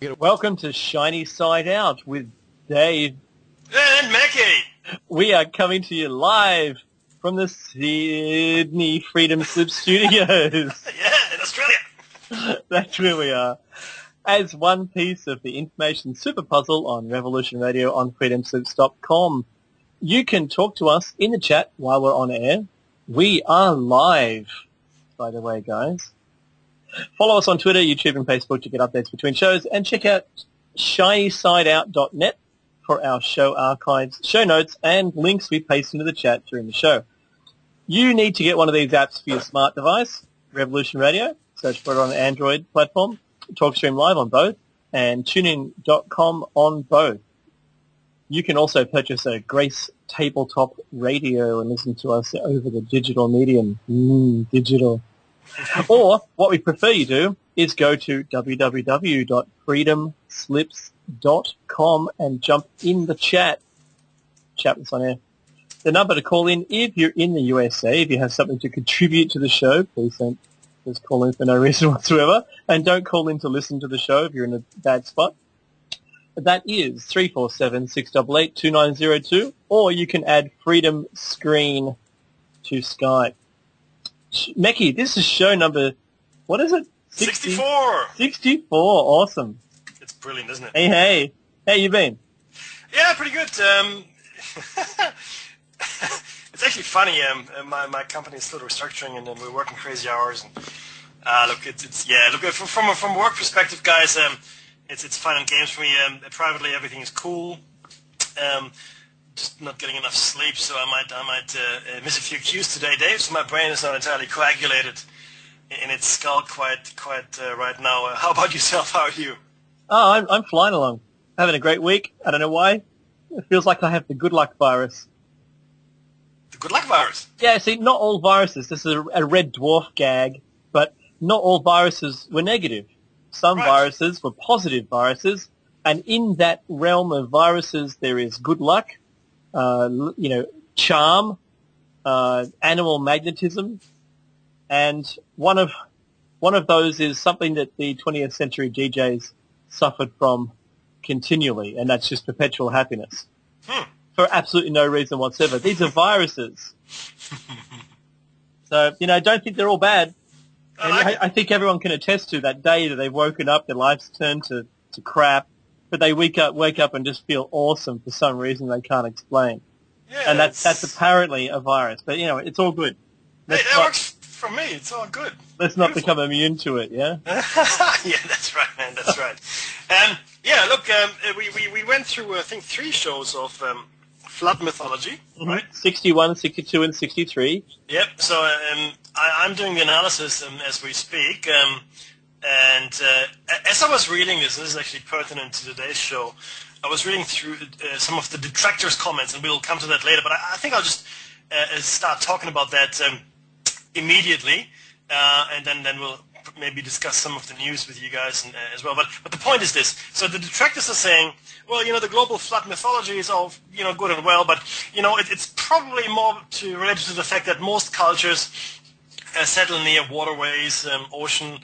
Welcome to Shiny Side Out with Dave And Mackie! We are coming to you live from the Sydney Freedom Slip Studios. Yeah, in Australia. That's where we are. As one piece of the information super puzzle on Revolution Radio on freedomslips.com. You can talk to us in the chat while we're on air. We are live, by the way, guys. Follow us on Twitter, YouTube, and Facebook to get updates between shows, and check out shinysideout.net for our show archives, show notes, and links we paste into the chat during the show. You need to get one of these apps for your smart device, Revolution Radio. Search for it on the Android platform, TalkStream Live on both, and tunein.com on both. You can also purchase a Grace tabletop radio and listen to us over the digital medium. Digital. Or, what we prefer you do is go to www.freedomslips.com and jump in the chat. Chat with us on air. The number to call in if you're in the USA, if you have something to contribute to the show, please don't just call in for no reason whatsoever. And don't call in to listen to the show if you're in a bad spot. That is 347-688-2902, or you can add Freedom Screen to Skype. Mackie, this is show number, what is it? 64! 64, awesome. It's brilliant, isn't it? Hey, how you been? Yeah, pretty good. It's actually funny, my company is still restructuring and we're working crazy hours. And, look, from a work perspective, guys, it's fun and games for me. Privately, everything is cool. Just not getting enough sleep, so I might miss a few cues today, Dave. So my brain is not entirely coagulated in its skull quite right now. How about yourself? How are you? Oh, I'm flying along, having a great week. I don't know why. It feels like I have the good luck virus. The good luck virus? Yeah, see, not all viruses. This is a red dwarf gag, but not all viruses were negative. Some viruses were positive viruses, and in that realm of viruses, there is good luck. Charm, animal magnetism, and one of those is something that the 20th century DJs suffered from continually, and that's just perpetual happiness. For absolutely no reason whatsoever. These are viruses. So, don't think they're all bad. I think everyone can attest to that day that they've woken up, their life's turned to crap, but they wake up and just feel awesome for some reason they can't explain. Yeah, and that's apparently a virus. But, it's all good. That works for me. It's all good. Let's not become immune to it, yeah? Yeah, that's right, man. That's right. Look, we went through, I think, 3 shows of flood mythology, right? 61, 62, and 63. Yep. So I'm doing the analysis as we speak. And as I was reading this is actually pertinent to today's show, I was reading through some of the detractors' comments, and we'll come to that later, but I think I'll just start talking about that immediately, and then we'll maybe discuss some of the news with you guys as well. But the point is this. So the detractors are saying, well, the global flood mythology is all, good and well, but, it's probably more related to the fact that most cultures settle near waterways, ocean,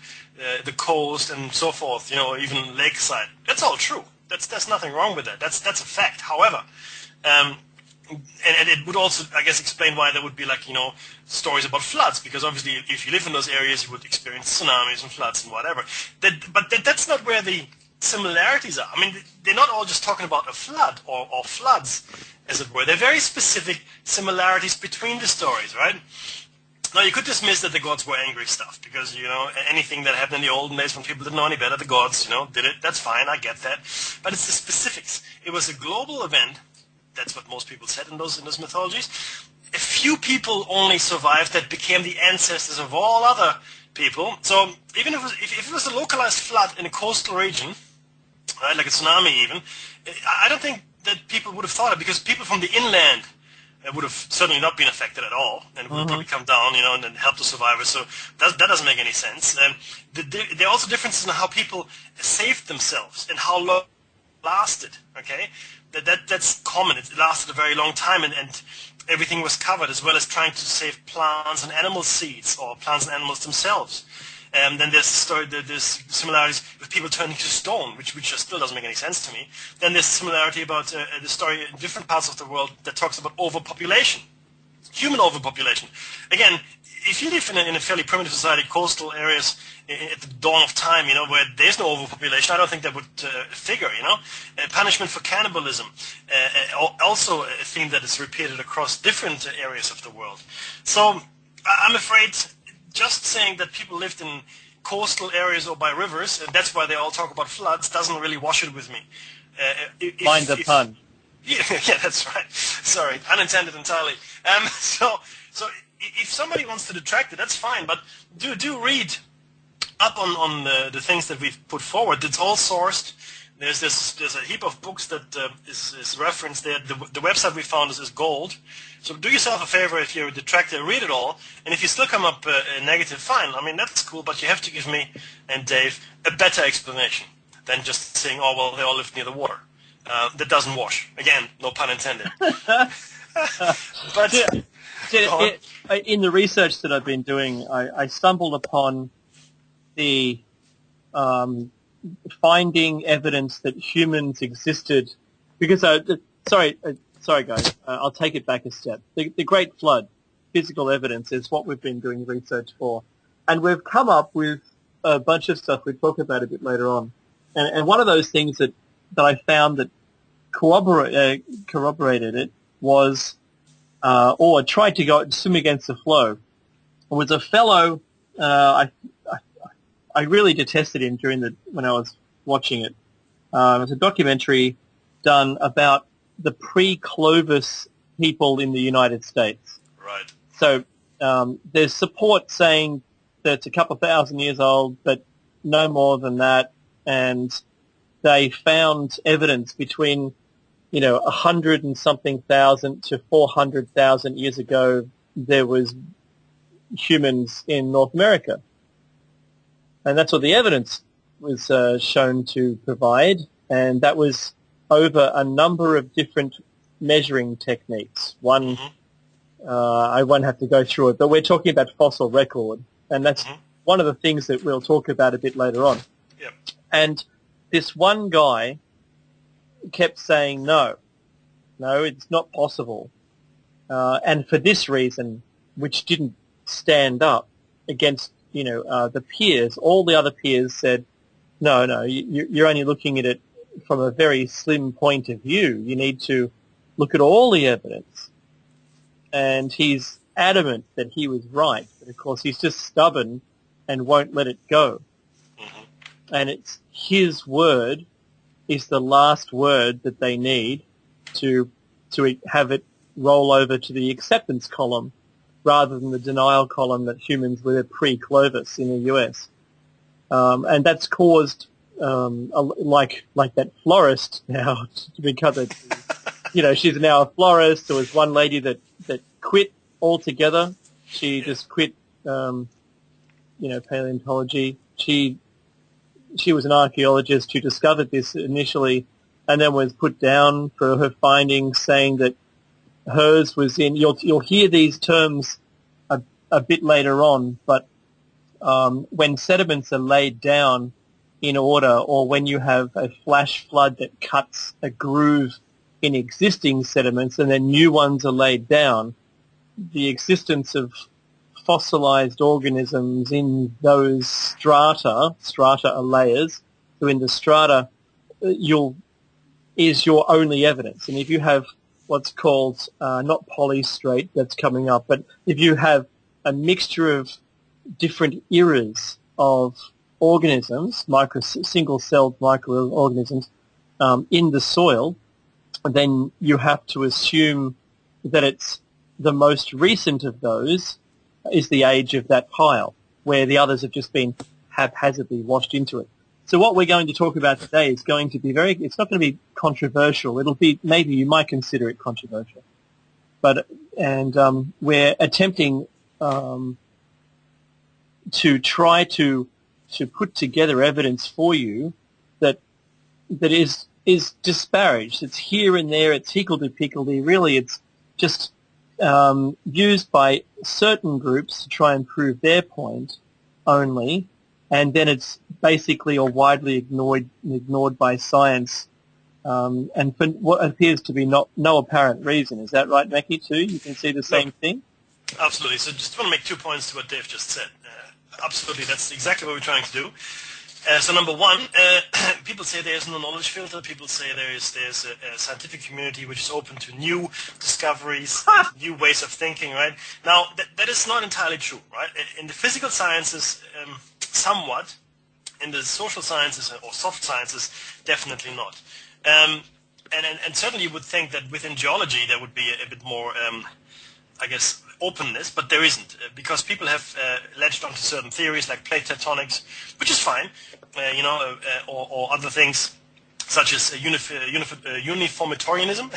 the coast, and so forth, even lakeside. That's all true. There's nothing wrong with that. That's a fact. However, and it would also, I guess, explain why there would be stories about floods, because obviously if you live in those areas, you would experience tsunamis and floods and whatever. But that's not where the similarities are. I mean, they're not all just talking about a flood or floods, as it were. They're very specific similarities between the stories, right? Now, you could dismiss that the gods were angry stuff, because, anything that happened in the olden days when people didn't know any better, the gods, did it. That's fine, I get that. But it's the specifics. It was a global event. That's what most people said in those mythologies. A few people only survived that became the ancestors of all other people. So even if it was a localized flood in a coastal region, right, like a tsunami even, I don't think that people would have thought of it, because people from the inland would have certainly not been affected at all, and would probably come down, and then help the survivors. So that doesn't make any sense. There are also differences in how people saved themselves and how long it lasted. Okay, that's common. It lasted a very long time, and everything was covered, as well as trying to save plants and animal seeds, or plants and animals themselves. Then there's there's similarities with people turning to stone, which just still doesn't make any sense to me. Then there's similarity about the story in different parts of the world that talks about overpopulation, human overpopulation. Again, if you live in a fairly primitive society, coastal areas at the dawn of time, where there's no overpopulation, I don't think that would figure, punishment for cannibalism, also a theme that is repeated across different areas of the world. So I'm afraid just saying that people lived in coastal areas or by rivers, and that's why they all talk about floods, doesn't really wash it with me. Mind the pun. Yeah, that's right. Sorry, unintended entirely. So if somebody wants to detract it, that's fine, but do read up on the things that we've put forward. It's all sourced. There's a heap of books that is referenced there. The website we found is gold. So do yourself a favor if you're a detractor, read it all. And if you still come up negative, fine. I mean, that's cool, but you have to give me and Dave a better explanation than just saying, oh, well, they all lived near the water. That doesn't wash. Again, no pun intended. But in the research that I've been doing, I stumbled upon the finding evidence that humans existed because sorry guys, I'll take it back a step. The Great Flood, physical evidence, is what we've been doing research for, and we've come up with a bunch of stuff we'll talk about a bit later on. And one of those things that I found that corroborated it was, or tried to go swim against the flow, was a fellow. I really detested him when I was watching it. It was a documentary done about the pre-Clovis people in the United States. Right. So there's support saying that it's a couple of thousand years old, but no more than that. And they found evidence between 100 and something thousand to 400,000 years ago. There was humans in North America. And that's what the evidence was shown to provide, and that was over a number of different measuring techniques. One, I won't have to go through it, but we're talking about fossil record, and that's one of the things that we'll talk about a bit later on. Yep. And this one guy kept saying, no, it's not possible. And for this reason, which didn't stand up against the peers, all the other peers said, no, you're only looking at it from a very slim point of view. You need to look at all the evidence. And he's adamant that he was right, but of course he's just stubborn and won't let it go. And it's his word is the last word that they need to have it roll over to the acceptance column, rather than the denial column that humans were pre-Clovis in the US. And that's caused, like that florist now, to become she's now a florist. There was one lady that quit altogether. She just quit, paleontology. She was an archaeologist who discovered this initially and then was put down for her findings, saying that hers was in. You'll hear these terms a bit later on, but when sediments are laid down in order, or when you have a flash flood that cuts a groove in existing sediments and then new ones are laid down, the existence of fossilized organisms in those strata are layers. So in the strata, is your only evidence. And if you have what's called, not polystrate, that's coming up, but if you have a mixture of different eras of organisms, single-celled microorganisms, in the soil, then you have to assume that it's the most recent of those is the age of that pile, where the others have just been haphazardly washed into it. So what we're going to talk about today is going to be it's not going to be controversial. It'll be, maybe you might consider it controversial. We're attempting to try to put together evidence for you that is disparaged. It's here and there, it's higgledy-piggledy. Really, it's just used by certain groups to try and prove their point only, and then it's basically or widely ignored by science, and for what appears to be no apparent reason. Is that right, Mackie, too? You can see the same thing? Absolutely. So just want to make 2 points to what Dave just said. Absolutely, that's exactly what we're trying to do. So number one, people say there's no knowledge filter. People say there's a scientific community which is open to new discoveries, new ways of thinking, right? Now, that is not entirely true, right? In the physical sciences, somewhat. In the social sciences or soft sciences, definitely not. And certainly you would think that within geology there would be a bit more, I guess, openness, but there isn't, because people have latched onto certain theories like plate tectonics, which is fine, or other things such as uniformitarianism.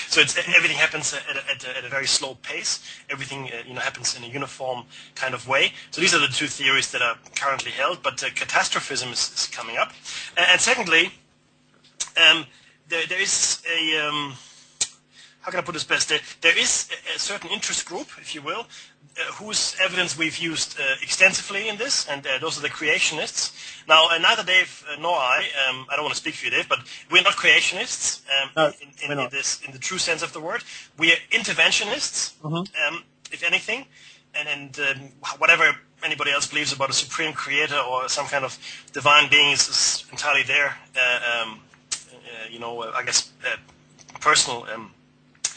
So everything happens at a very slow pace. Everything happens in a uniform kind of way. So these are the two theories that are currently held, but catastrophism is coming up. And secondly, there is a how can I put this best? There is a certain interest group, if you will, whose evidence we've used extensively in this, and those are the creationists. Now, neither Dave nor I don't want to speak for you, Dave, but we're not creationists in the true sense of the word. We are interventionists, if anything, and whatever anybody else believes about a supreme creator or some kind of divine being is entirely their, I guess, personal.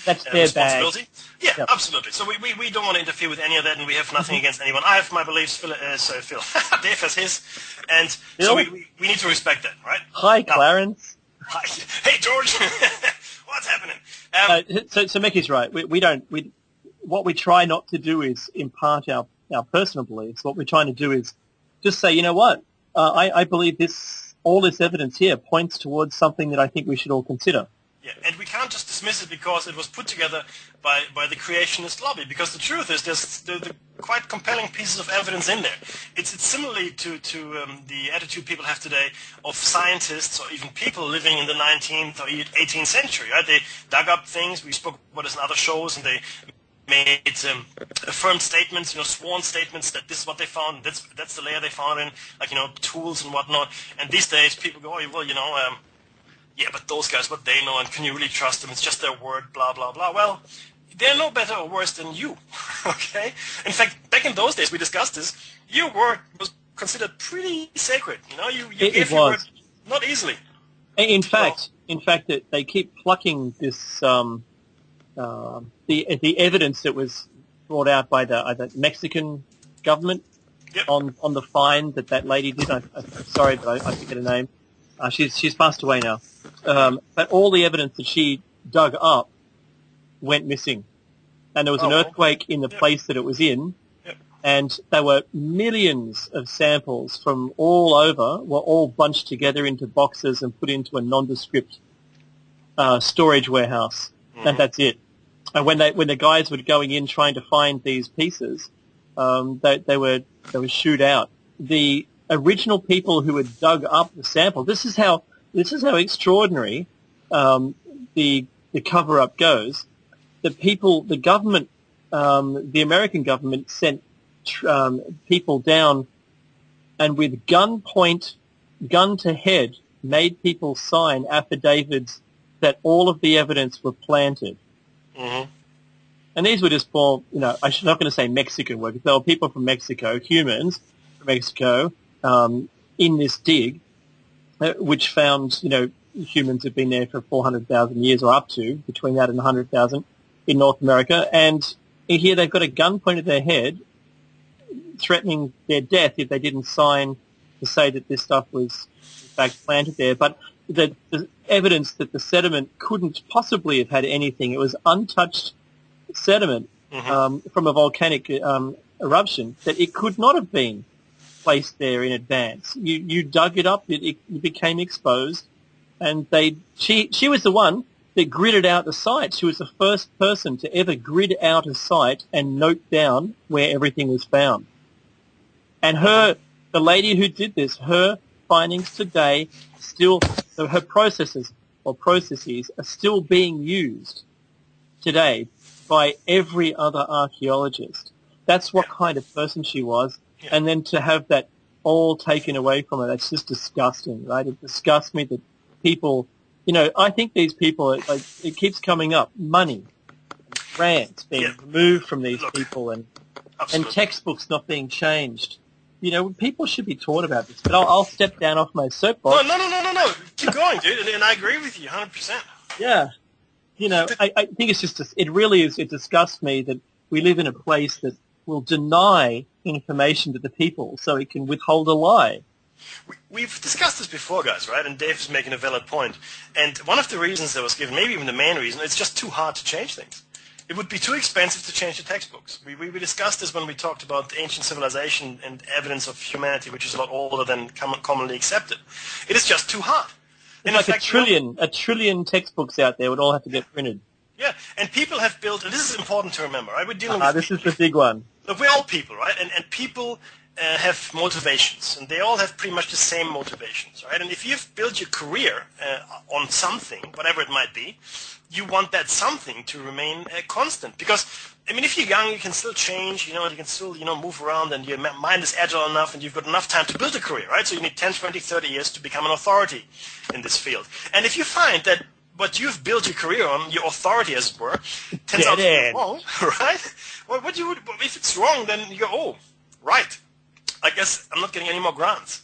That's their responsibility. bag. Yeah, Yep. Absolutely. So we don't want to interfere with any of that, and we have nothing against anyone. I have my beliefs, Phil. Dave has his, and so we need to respect that, right? Hi, Clarence. Hi. Hey, George. What's happening? So Mickey's right. What we try not to do is impart our personal beliefs. What we're trying to do is just say, you know what, I believe all this evidence here points towards something that I think we should all consider. Yeah, and we can't just dismiss it because it was put together by the creationist lobby. Because the truth is, there's quite compelling pieces of evidence in there. It's similarly to the attitude people have today of scientists or even people living in the 19th or 18th century. Right? They dug up things. We spoke about this in other shows, and they made affirmed statements, sworn statements that this is what they found. That's the layer they found in, tools and whatnot. And these days, people go, oh, well, yeah, but those guys, what they know, and can you really trust them? It's just their word, blah, blah, blah. Well, they're no better or worse than you, okay? In fact, back in those days, we discussed this, your word was considered pretty sacred. You gave your word not easily. In fact, they keep plucking this, the evidence that was brought out by the Mexican government on the fine that lady did. I'm sorry, but I forget her name. She's passed away now. But all the evidence that she dug up went missing. And there was an earthquake in the place that it was in, and there were millions of samples from all over, were all bunched together into boxes and put into a nondescript storage warehouse. And that's it. And when the guys were going in trying to find these pieces, they were shooed out. The original people who had dug up the sample. This is how extraordinary the cover-up goes. The government, the American government sent people down, and with gun to head, made people sign affidavits that all of the evidence were planted. Mm-hmm. And these were just for, I'm not going to say Mexican workers. They were people from Mexico, humans from Mexico, in this dig, which found, humans have been there for 400,000 years or up to, between that and 100,000 in North America. And here they've got a gun pointed at their head, threatening their death if they didn't sign to say that this stuff was, in fact, planted there. But the evidence that the sediment couldn't possibly have had anything, it was untouched sediment from a volcanic eruption, that it could not have been placed there in advance. You dug it up, it became exposed, and she was the one that gridded out the site. She was the first person to ever grid out a site and note down where everything was found. And the lady who did this, her findings today her processes are still being used today by every other archaeologist. That's what kind of person she was. And then to have that all taken away from it. That's just disgusting, right? It disgusts me that people, I think these people, it keeps coming up, money, grants being removed from these people and textbooks not being changed. People should be taught about this. But I'll step down off my soapbox. No. Keep going, dude. And I agree with you 100%. Yeah. I think it's just, it disgusts me that we live in a place that will deny information to the people so it can withhold a lie. We've discussed this before, guys, right? And Dave is making a valid point. And one of the reasons that was given, maybe even the main reason, it's just too hard to change things. It would be too expensive to change the textbooks. We discussed this when we talked about the ancient civilization and evidence of humanity, which is a lot older than commonly accepted. It is just too hard. There's like a trillion textbooks out there would all have to get printed. Yeah, and people have built, and this is important to remember, right? We're dealing with this is the big one. Look, we're all people, right? And people have motivations, and they all have pretty much the same motivations, right? And if you've built your career on something, whatever it might be, you want that something to remain constant. Because, if you're young, you can still change, you can still, move around, and your mind is agile enough, and you've got enough time to build a career, right? So you need 10, 20, 30 years to become an authority in this field. And if you find that what you've built your career on, your authority, as it were, turns out to be wrong, right? Well, if it's wrong, then you go, oh, right. I guess I'm not getting any more grants.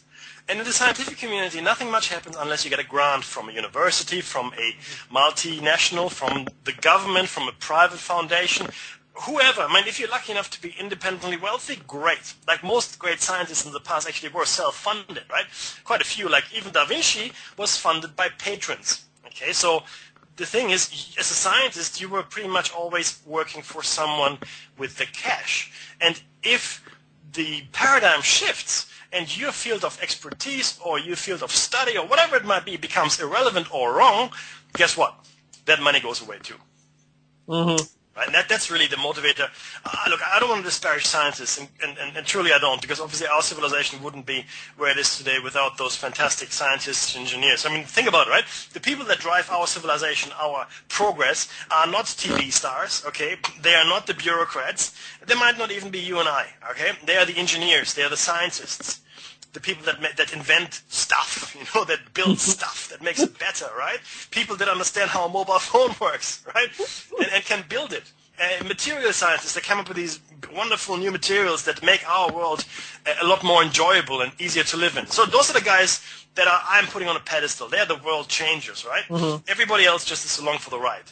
And in the scientific community, nothing much happens unless you get a grant from a university, from a multinational, from the government, from a private foundation, whoever. If you're lucky enough to be independently wealthy, great. Like most great scientists in the past actually were self-funded, right? Quite a few, like even Da Vinci was funded by patrons. Okay, so the thing is, as a scientist, you were pretty much always working for someone with the cash. And if the paradigm shifts and your field of expertise or your field of study or whatever it might be becomes irrelevant or wrong, guess what? That money goes away too. Mm-hmm. Right? And that's really the motivator. Look, I don't want to disparage scientists, and truly I don't, because obviously our civilization wouldn't be where it is today without those fantastic scientists and engineers. Think about it, right? The people that drive our civilization, our progress, are not TV stars, okay? They are not the bureaucrats. They might not even be you and I, okay? They are the engineers. They are the scientists. The people that invent stuff, that build stuff, that makes it better, right? People that understand how a mobile phone works, right? And can build it. Material scientists that come up with these wonderful new materials that make our world a lot more enjoyable and easier to live in. So those are the guys that I'm putting on a pedestal. They're the world changers, right? Mm-hmm. Everybody else just is along for the ride.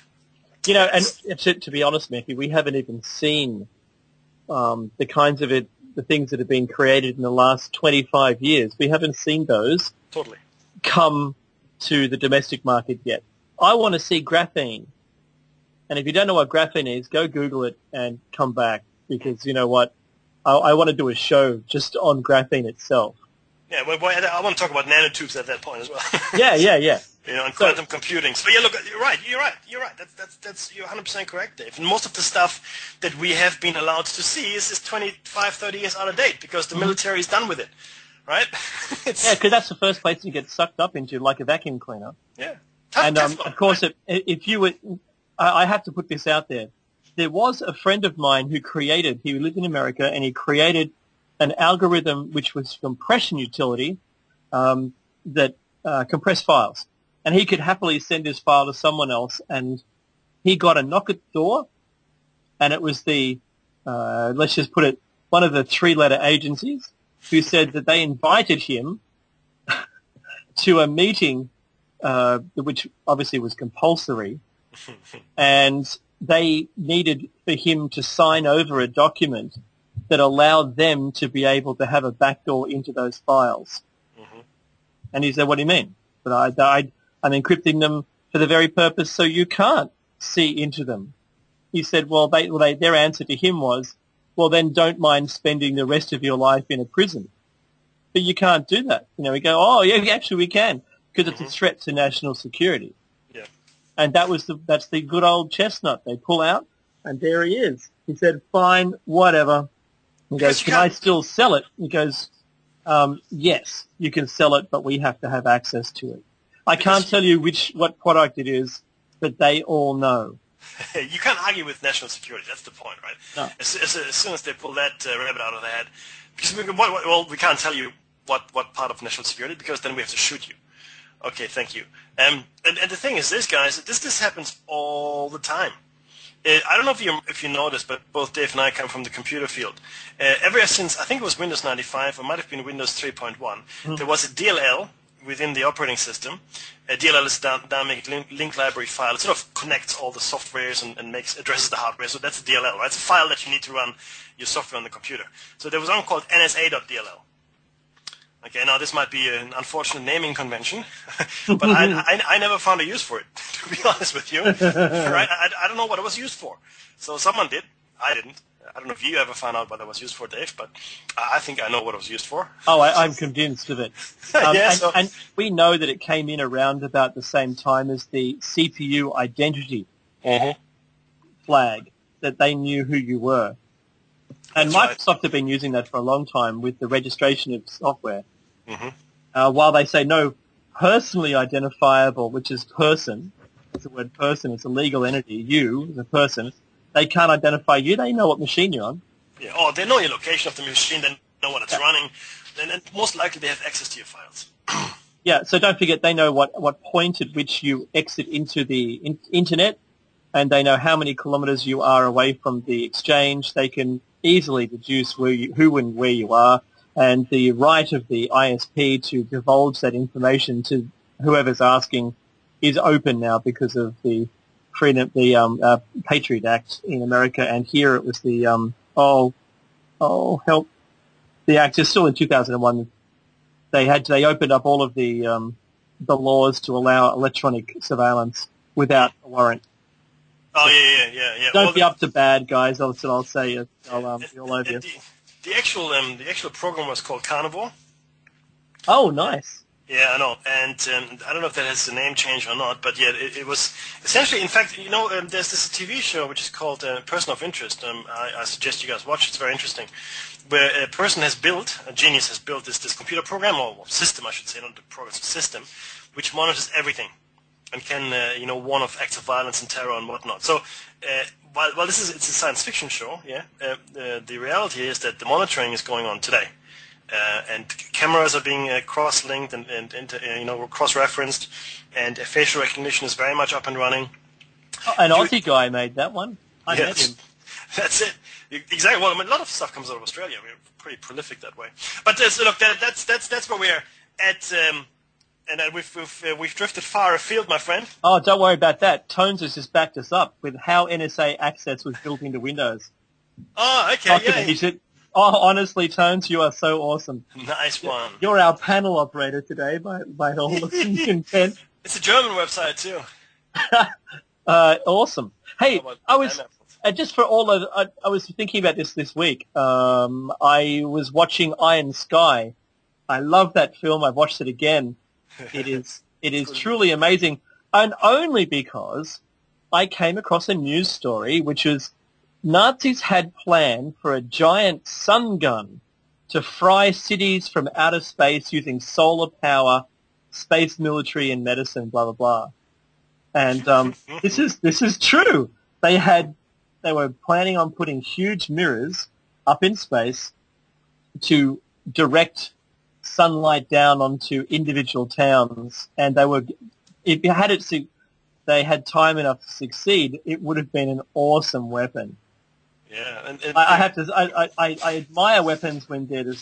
And to be honest, Mickey, we haven't even seen the kinds of the things that have been created in the last 25 years. We haven't seen those come to the domestic market yet. I want to see graphene. And if you don't know what graphene is, go Google it and come back, because you know what? I want to do a show just on graphene itself. Yeah, well, I want to talk about nanotubes at that point as well. Yeah. And quantum computing. So yeah, look, you're right. That's you're 100% correct, Dave. And most of the stuff that we have been allowed to see is 25, 30 years out of date, because the military is done with it, right? Yeah, because that's the first place you get sucked up into, like a vacuum cleaner. Yeah. And of course, if you were, I have to put this out there. There was a friend of mine he lived in America, and he created an algorithm which was compression utility that compressed files. And he could happily send his file to someone else, and he got a knock at the door, and it was let's just put it, one of the three-letter agencies who said that they invited him to a meeting, which obviously was compulsory, and they needed for him to sign over a document that allowed them to be able to have a backdoor into those files. Mm-hmm. And he said, what do you mean? But I'm encrypting them for the very purpose so you can't see into them. He said, well, their answer to him was, well, then don't mind spending the rest of your life in a prison. But you can't do that. We go, oh, yeah, actually we can, because it's a threat to national security. Yeah. And that's the good old chestnut they pull out, and there he is. He said, fine, whatever. He goes, can I still sell it? He goes, yes, you can sell it, but we have to have access to it. I can't tell you what product it is, but they all know. You can't argue with national security. That's the point, right? No. As soon as they pull that rabbit out of the hat, because we can't tell you what part of national security, because then we have to shoot you. Okay, thank you. And the thing is this, guys, this happens all the time. I don't know if you know this, but both Dave and I come from the computer field. Ever since, I think it was Windows 95, or might have been Windows 3.1, there was a DLL within the operating system. DLL is a dynamic link library file. It sort of connects all the softwares and addresses the hardware. So that's a DLL, right? It's a file that you need to run your software on the computer. So there was one called NSA.dll. Okay, now this might be an unfortunate naming convention, but I never found a use for it, to be honest with you. Right? I don't know what it was used for. So someone did. I didn't. I don't know if you ever found out what it was used for, Dave, but I think I know what it was used for. Oh, I'm convinced of it. And we know that it came in around about the same time as the CPU identity flag, that they knew who you were. And That's Microsoft have been using that for a long time with the registration of software. While they say no personally identifiable, which is person, it's the word person, it's a legal entity, you as a person, they can't identify you, they know what machine you're on. Yeah. Oh, they know your location of the machine, they know what it's running, and most likely they have access to your files. Yeah, so don't forget they know what point at which you exit into the internet, and they know how many kilometers you are away from the exchange. They can easily deduce who and where you are, and the right of the ISP to divulge that information to whoever's asking is open now because of the Patriot Act in America, and here it was the help. The act is still in 2001. They opened up all of the laws to allow electronic surveillance without a warrant. Oh yeah. Don't be up to bad, guys. That's what I'll say. I'll be all over you. The actual program was called Carnivore. Oh, nice. Yeah, I know, and I don't know if that has a name change or not, but yeah, it was essentially. In fact, there's this TV show which is called Person of Interest. I suggest you guys watch it. It's very interesting, where a genius has built this computer program or system, I should say, not the program, it's a system, which monitors everything and can warn of acts of violence and terror and whatnot. So while it's a science fiction show, the reality is that the monitoring is going on today. And cameras are being cross-linked and cross-referenced, and facial recognition is very much up and running. Oh, an Aussie guy made that one. I met him. That's it. Exactly. Well, a lot of stuff comes out of Australia. We're pretty prolific that way. But so look, that's where we're at, and we've drifted far afield, my friend. Oh, don't worry about that. Tones has just backed us up with how NSA access was built into Windows. Oh, okay, yeah. Oh, honestly, Tones, you are so awesome. Nice one. You're our panel operator today, by all looks and intent. It's a German website too. Awesome. Hey, I was just for all of. I was thinking about this week. I was watching Iron Sky. I love that film. I've watched it again. It is truly amazing, and only because I came across a news story which was. Nazis had planned for a giant sun gun to fry cities from outer space using solar power, space military and medicine, blah, blah, blah. And this is true. They were planning on putting huge mirrors up in space to direct sunlight down onto individual towns, and if they had time enough to succeed, it would have been an awesome weapon. Yeah, and I have to. I admire weapons when they're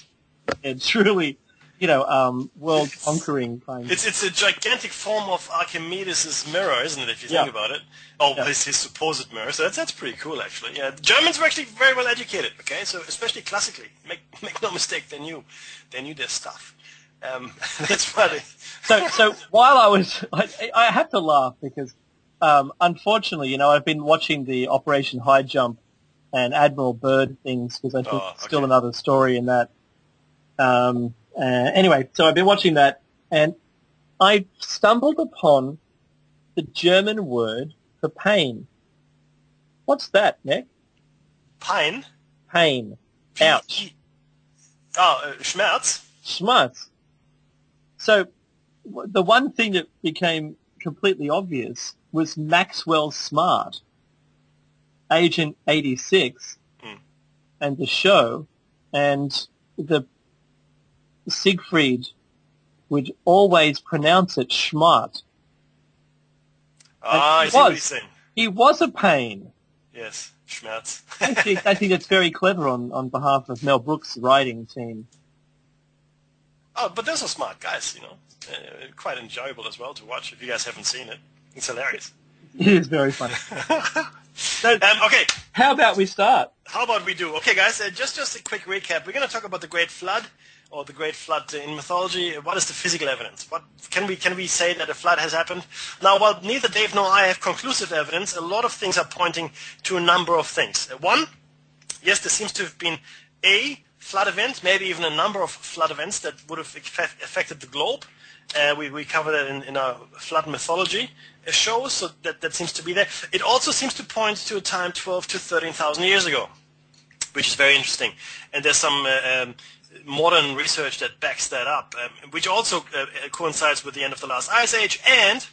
truly, world conquering kind. It's a gigantic form of Archimedes' mirror, isn't it? If you think about it. Oh, his supposed mirror. So that's pretty cool, actually. Yeah, the Germans were actually very well educated. Okay, so especially classically, make no mistake, they knew their stuff. That's funny. So while I have to laugh because, unfortunately, I've been watching the Operation High Jump and Admiral Byrd things because I think it's still another story in that. Anyway, so I've been watching that, and I stumbled upon the German word for pain. What's that, Nick? Pain? Pain. Ouch. Schmerz? Schmerz. So the one thing that became completely obvious was Maxwell Smart, Agent 86, and the show, and Siegfried would always pronounce it Schmart. I see what he's saying. He was a pain. Yes, Schmerz. Actually, I think it's very clever on behalf of Mel Brooks' writing team. Oh, but those are smart guys, you know. Quite enjoyable as well to watch if you guys haven't seen it. It's hilarious. It is very funny. So, okay. How about we start? How about we do? Okay, guys, just a quick recap. We're going to talk about the Great Flood, or the Great Flood in mythology. What is the physical evidence? What can we say that a flood has happened? Now, while neither Dave nor I have conclusive evidence, a lot of things are pointing to a number of things. One, yes, there seems to have been a flood event, maybe even a number of flood events that would have affected the globe. We covered that in our flood mythology show, so that seems to be there. It also seems to point to a time 12 to 13,000 years ago, which is very interesting. And there's some modern research that backs that up, which also coincides with the end of the last ice age and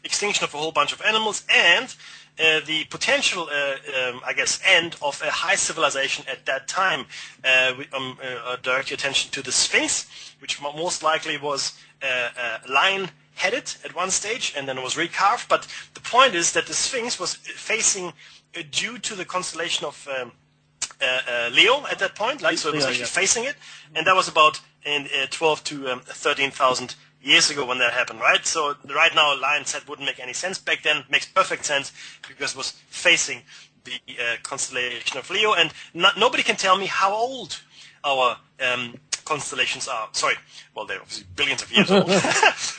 extinction of a whole bunch of animals and the potential, I guess, end of a high civilization at that time. Direct your attention to the Sphinx, which most likely was lion-headed at one stage and then was recarved. But the point is that the Sphinx was facing, due to the constellation of Leo at that point, so it was actually facing it, and that was about in 12 to 13,000 years ago when that happened, right? So right now, a lion's head wouldn't make any sense. Back then, it makes perfect sense because it was facing the constellation of Leo, and nobody can tell me how old our constellations are. Sorry, well, they're obviously billions of years old.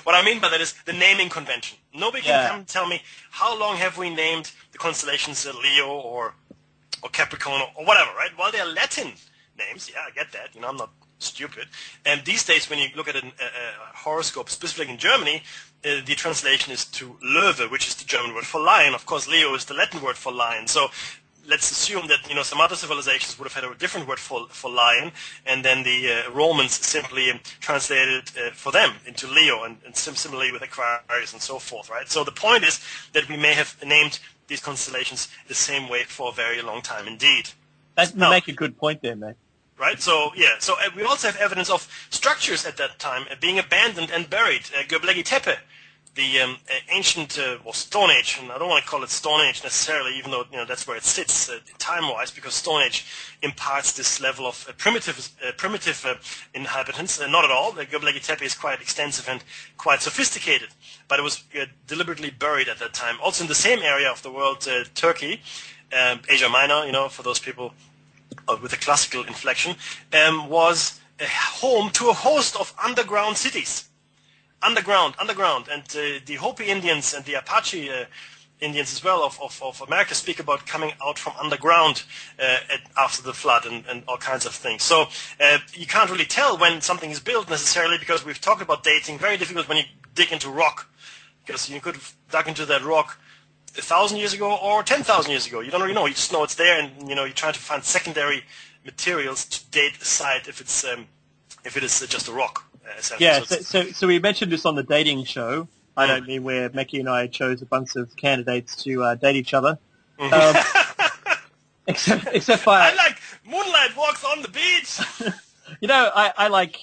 What I mean by that is the naming convention. Nobody can come tell me how long have we named the constellations Leo or Capricorn or whatever, right? Well, they're Latin names. Yeah, I get that. You know, I'm not stupid. And these days, when you look at a horoscope, specifically in Germany, the translation is to Löwe, which is the German word for lion. Of course, Leo is the Latin word for lion. So let's assume that, you know, some other civilizations would have had a different word for lion, and then the Romans simply translated for them into Leo, and similarly with Aquarius and so forth, right? So the point is that we may have named these constellations the same way for a very long time indeed. You make a good point there, mate. Right, so yeah, so we also have evidence of structures at that time being abandoned and buried. Göbekli Tepe, the ancient Stone Age, and I don't want to call it Stone Age necessarily, even though, you know, that's where it sits time-wise, because Stone Age imparts this level of primitive inhabitants. Not at all. Göbekli Tepe is quite extensive and quite sophisticated, but it was deliberately buried at that time. Also in the same area of the world, Turkey, Asia Minor, you know, for those people with a classical inflection, was home to a host of underground cities. Underground, and the Hopi Indians and the Apache Indians as well of America speak about coming out from underground after the flood and all kinds of things. So you can't really tell when something is built necessarily, because we've talked about dating. Very difficult when you dig into rock, because you could have dug into that rock 1,000 years ago or 10,000 years ago. You don't really know. You just know it's there, and you know, you're trying to find secondary materials to date the site if it is just a rock. Yeah. So we mentioned this on the dating show. I don't mean where Mackie and I chose a bunch of candidates to date each other. Except for I like moonlight walks on the beach. You know, I like.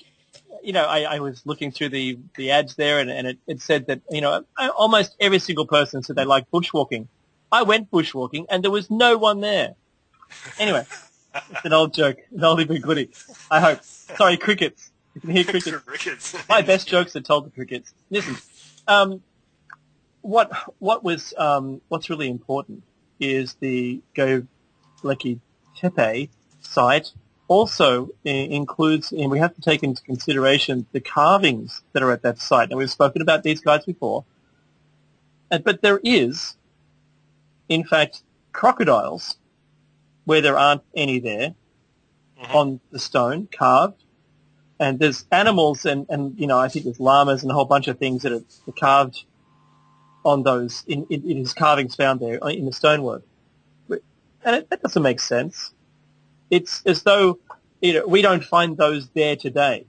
You know, I was looking through the ads there, and it said that, you know, almost every single person said they like bushwalking. I went bushwalking, and there was no one there. Anyway, it's an old joke, an oldie but goodie, I hope. Sorry, crickets. You can hear crickets. My best jokes are told to crickets. Listen, what's really important is the Göbekli Tepe site. Also includes, and we have to take into consideration, the carvings that are at that site. And we've spoken about these guys before. But there is, in fact, crocodiles where there aren't any there on the stone, carved. And there's animals and, you know, I think there's llamas and a whole bunch of things that are carved on those, in his carvings found there in the stonework. And that doesn't make sense. It's as though, you know, we don't find those there today.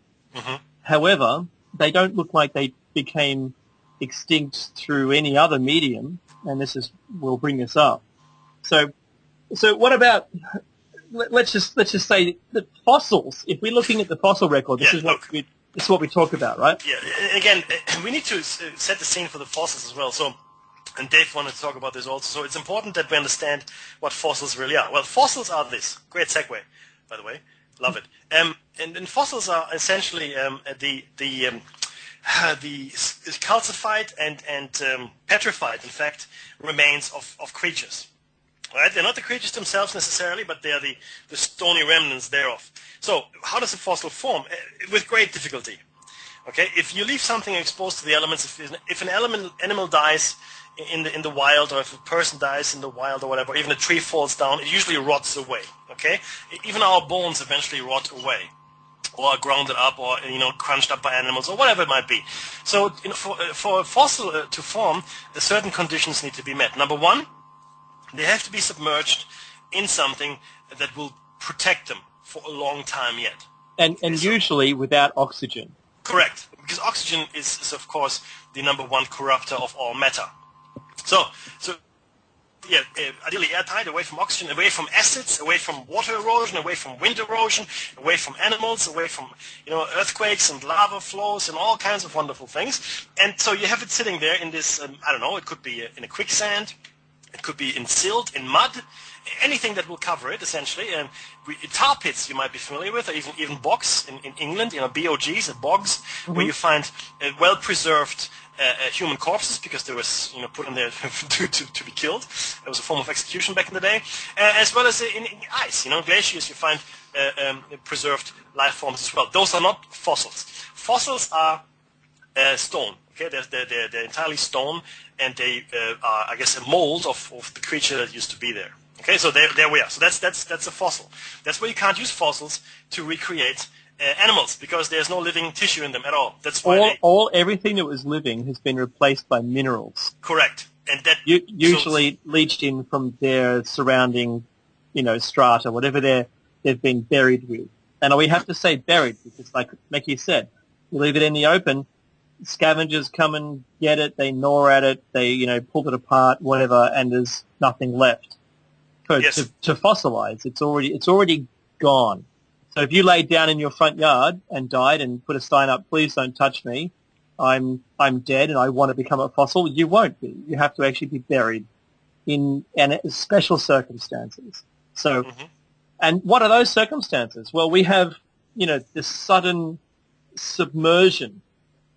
However, they don't look like they became extinct through any other medium, and will bring this up. So what about let's just say that fossils. If we're looking at the fossil record, this is what we talk about, right? Yeah. Again, we need to set the scene for the fossils as well. So, and Dave wanted to talk about this also. So it's important that we understand what fossils really are. Well, fossils are this. Great segue, by the way. Love it. And fossils are essentially the calcified and petrified, in fact, remains of creatures. Right? They're not the creatures themselves necessarily, but they are the stony remnants thereof. So how does a fossil form? With great difficulty. Okay, if you leave something exposed to the elements, if an animal dies in the wild, or if a person dies in the wild or whatever, even a tree falls down, it usually rots away. Okay, even our bones eventually rot away, or are grounded up, or crunched up by animals, or whatever it might be. So for a fossil to form, certain conditions need to be met. Number one, they have to be submerged in something that will protect them for a long time yet. And usually without oxygen. Correct, because oxygen is of course the number one corruptor of all matter. So yeah, ideally airtight, away from oxygen, away from acids, away from water erosion, away from wind erosion, away from animals, away from earthquakes and lava flows and all kinds of wonderful things. And so you have it sitting there in this, I don't know, it could be in a quicksand, it could be in silt, in mud, anything that will cover it, essentially. Tar pits you might be familiar with, or even bogs in England, BOGs, bogs, where you find well-preserved human corpses, because there was put in there to be killed. It was a form of execution back in the day, as well as in ice. Glaciers, you find preserved life forms as well. Those are not fossils. Fossils are stone. Okay, they're entirely stone, and they are, I guess, a mold of the creature that used to be there. Okay, so there we are. So that's a fossil. That's why you can't use fossils to recreate animals, because there's no living tissue in them at all. That's why everything that was living has been replaced by minerals. Correct, and that usually leached in from their surrounding, strata, whatever they've been buried with. And we have to say buried, because like you said, you leave it in the open, scavengers come and get it, they gnaw at it, they pull it apart, whatever, and there's nothing left. To fossilize, it's already gone. So if you laid down in your front yard and died and put a sign up, "Please don't touch me, I'm dead and I want to become a fossil," you won't be. You have to actually be buried in special circumstances. So, and what are those circumstances? Well, we have this sudden submersion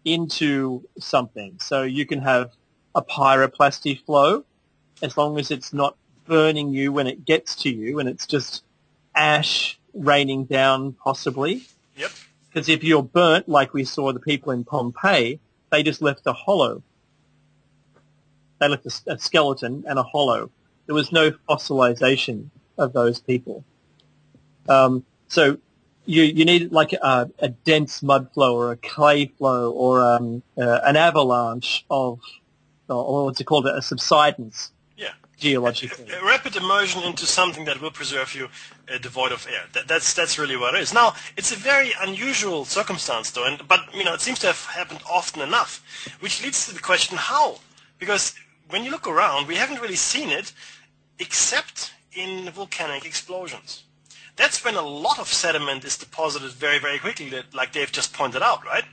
into something. So you can have a pyroplasty flow, as long as it's not burning you when it gets to you, and it's just ash raining down, possibly. Yep. Because if you're burnt, like we saw the people in Pompeii, they just left a hollow. They left a skeleton and a hollow. There was no fossilization of those people. So you need like a dense mud flow, or a clay flow, or an avalanche or what's it called, a subsidence. Yeah. Geologically. A rapid immersion into something that will preserve you devoid of air. That's really what it is. Now, it's a very unusual circumstance, though, but it seems to have happened often enough, which leads to the question, how? Because when you look around, we haven't really seen it except in volcanic explosions. That's when a lot of sediment is deposited very, very quickly, like Dave just pointed out, right?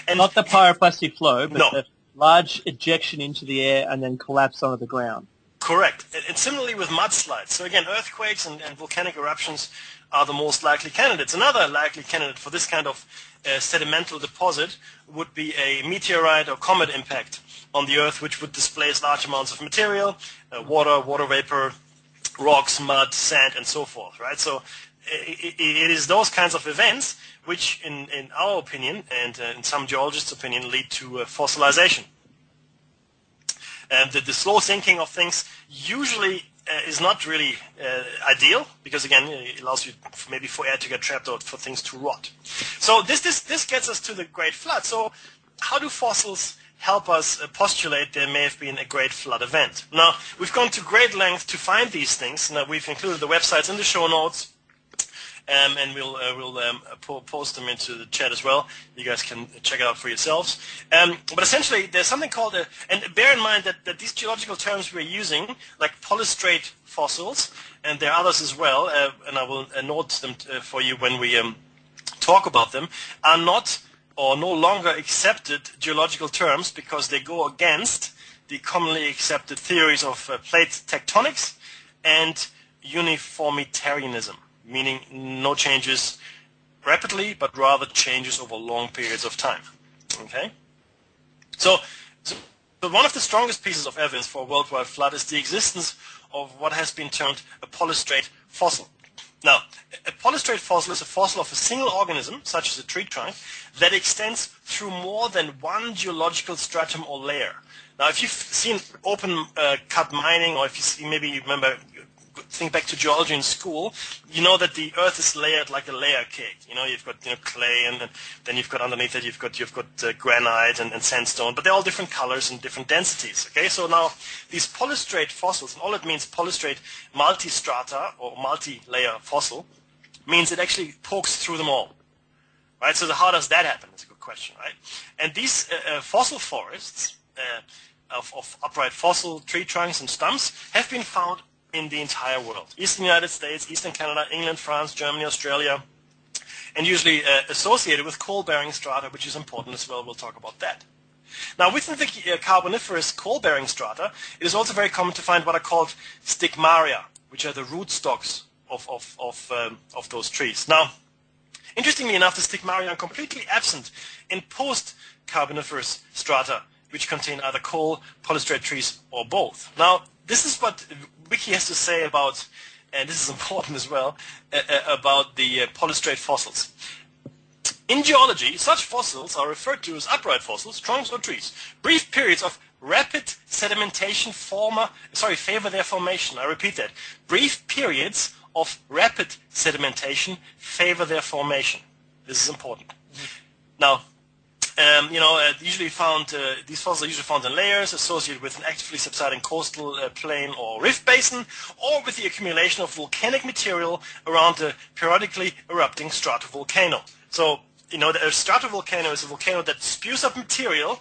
And not the pyroplasty flow, but no. The large ejection into the air and then collapse onto the ground. Correct. And similarly with mudslides. So again, earthquakes and volcanic eruptions are the most likely candidates. Another likely candidate for this kind of sedimental deposit would be a meteorite or comet impact on the Earth, which would displace large amounts of material, water vapor, rocks, mud, sand, and so forth, right? So it is those kinds of events which, in our opinion, and in some geologists' opinion, lead to fossilization. The slow sinking of things usually is not really ideal, because again, it allows you maybe for air to get trapped or for things to rot. So this gets us to the Great Flood. So how do fossils help us postulate there may have been a Great Flood event? Now, we've gone to great length to find these things. Now, we've included the websites in the show notes. and we'll post them into the chat as well. You guys can check it out for yourselves. But essentially, there's something called and bear in mind that these geological terms we're using, like polystrate fossils, and there are others as well, and I will note them for you when we talk about them, are not or no longer accepted geological terms because they go against the commonly accepted theories of plate tectonics and uniformitarianism, meaning no changes rapidly, but rather changes over long periods of time. Okay? So one of the strongest pieces of evidence for a worldwide flood is the existence of what has been termed a polystrate fossil. Now, a polystrate fossil is a fossil of a single organism, such as a tree trunk, that extends through more than one geological stratum or layer. Now, if you've seen open cut mining, or if you see, maybe you remember, think back to geology in school, you know that the Earth is layered like a layer cake. You know, you've got clay, and then you've got underneath it, you've got granite and sandstone, but they're all different colors and different densities. Okay, so now these polystrate fossils, and all it means, polystrate multistrata or multi-layer fossil, means it actually pokes through them all. Right? So how does that happen? That's a good question, right? And these fossil forests of upright fossil tree trunks and stumps have been found in the entire world. Eastern United States, Eastern Canada, England, France, Germany, Australia, and usually associated with coal-bearing strata, which is important as well. We'll talk about that. Now, within the Carboniferous coal-bearing strata, it is also very common to find what are called stigmaria, which are the rootstocks of those trees. Now, interestingly enough, the stigmaria are completely absent in post-Carboniferous strata, which contain either coal, polystrate trees, or both. Now, this is what Wiki has to say about, and this is important as well, about the polystrate fossils. In geology, such fossils are referred to as upright fossils, trunks or trees. Brief periods of rapid sedimentation favor their formation. I repeat that. Brief periods of rapid sedimentation favor their formation. This is important. Now, usually found, these fossils are usually found in layers associated with an actively subsiding coastal plain or rift basin, or with the accumulation of volcanic material around a periodically erupting stratovolcano. So, a stratovolcano is a volcano that spews up material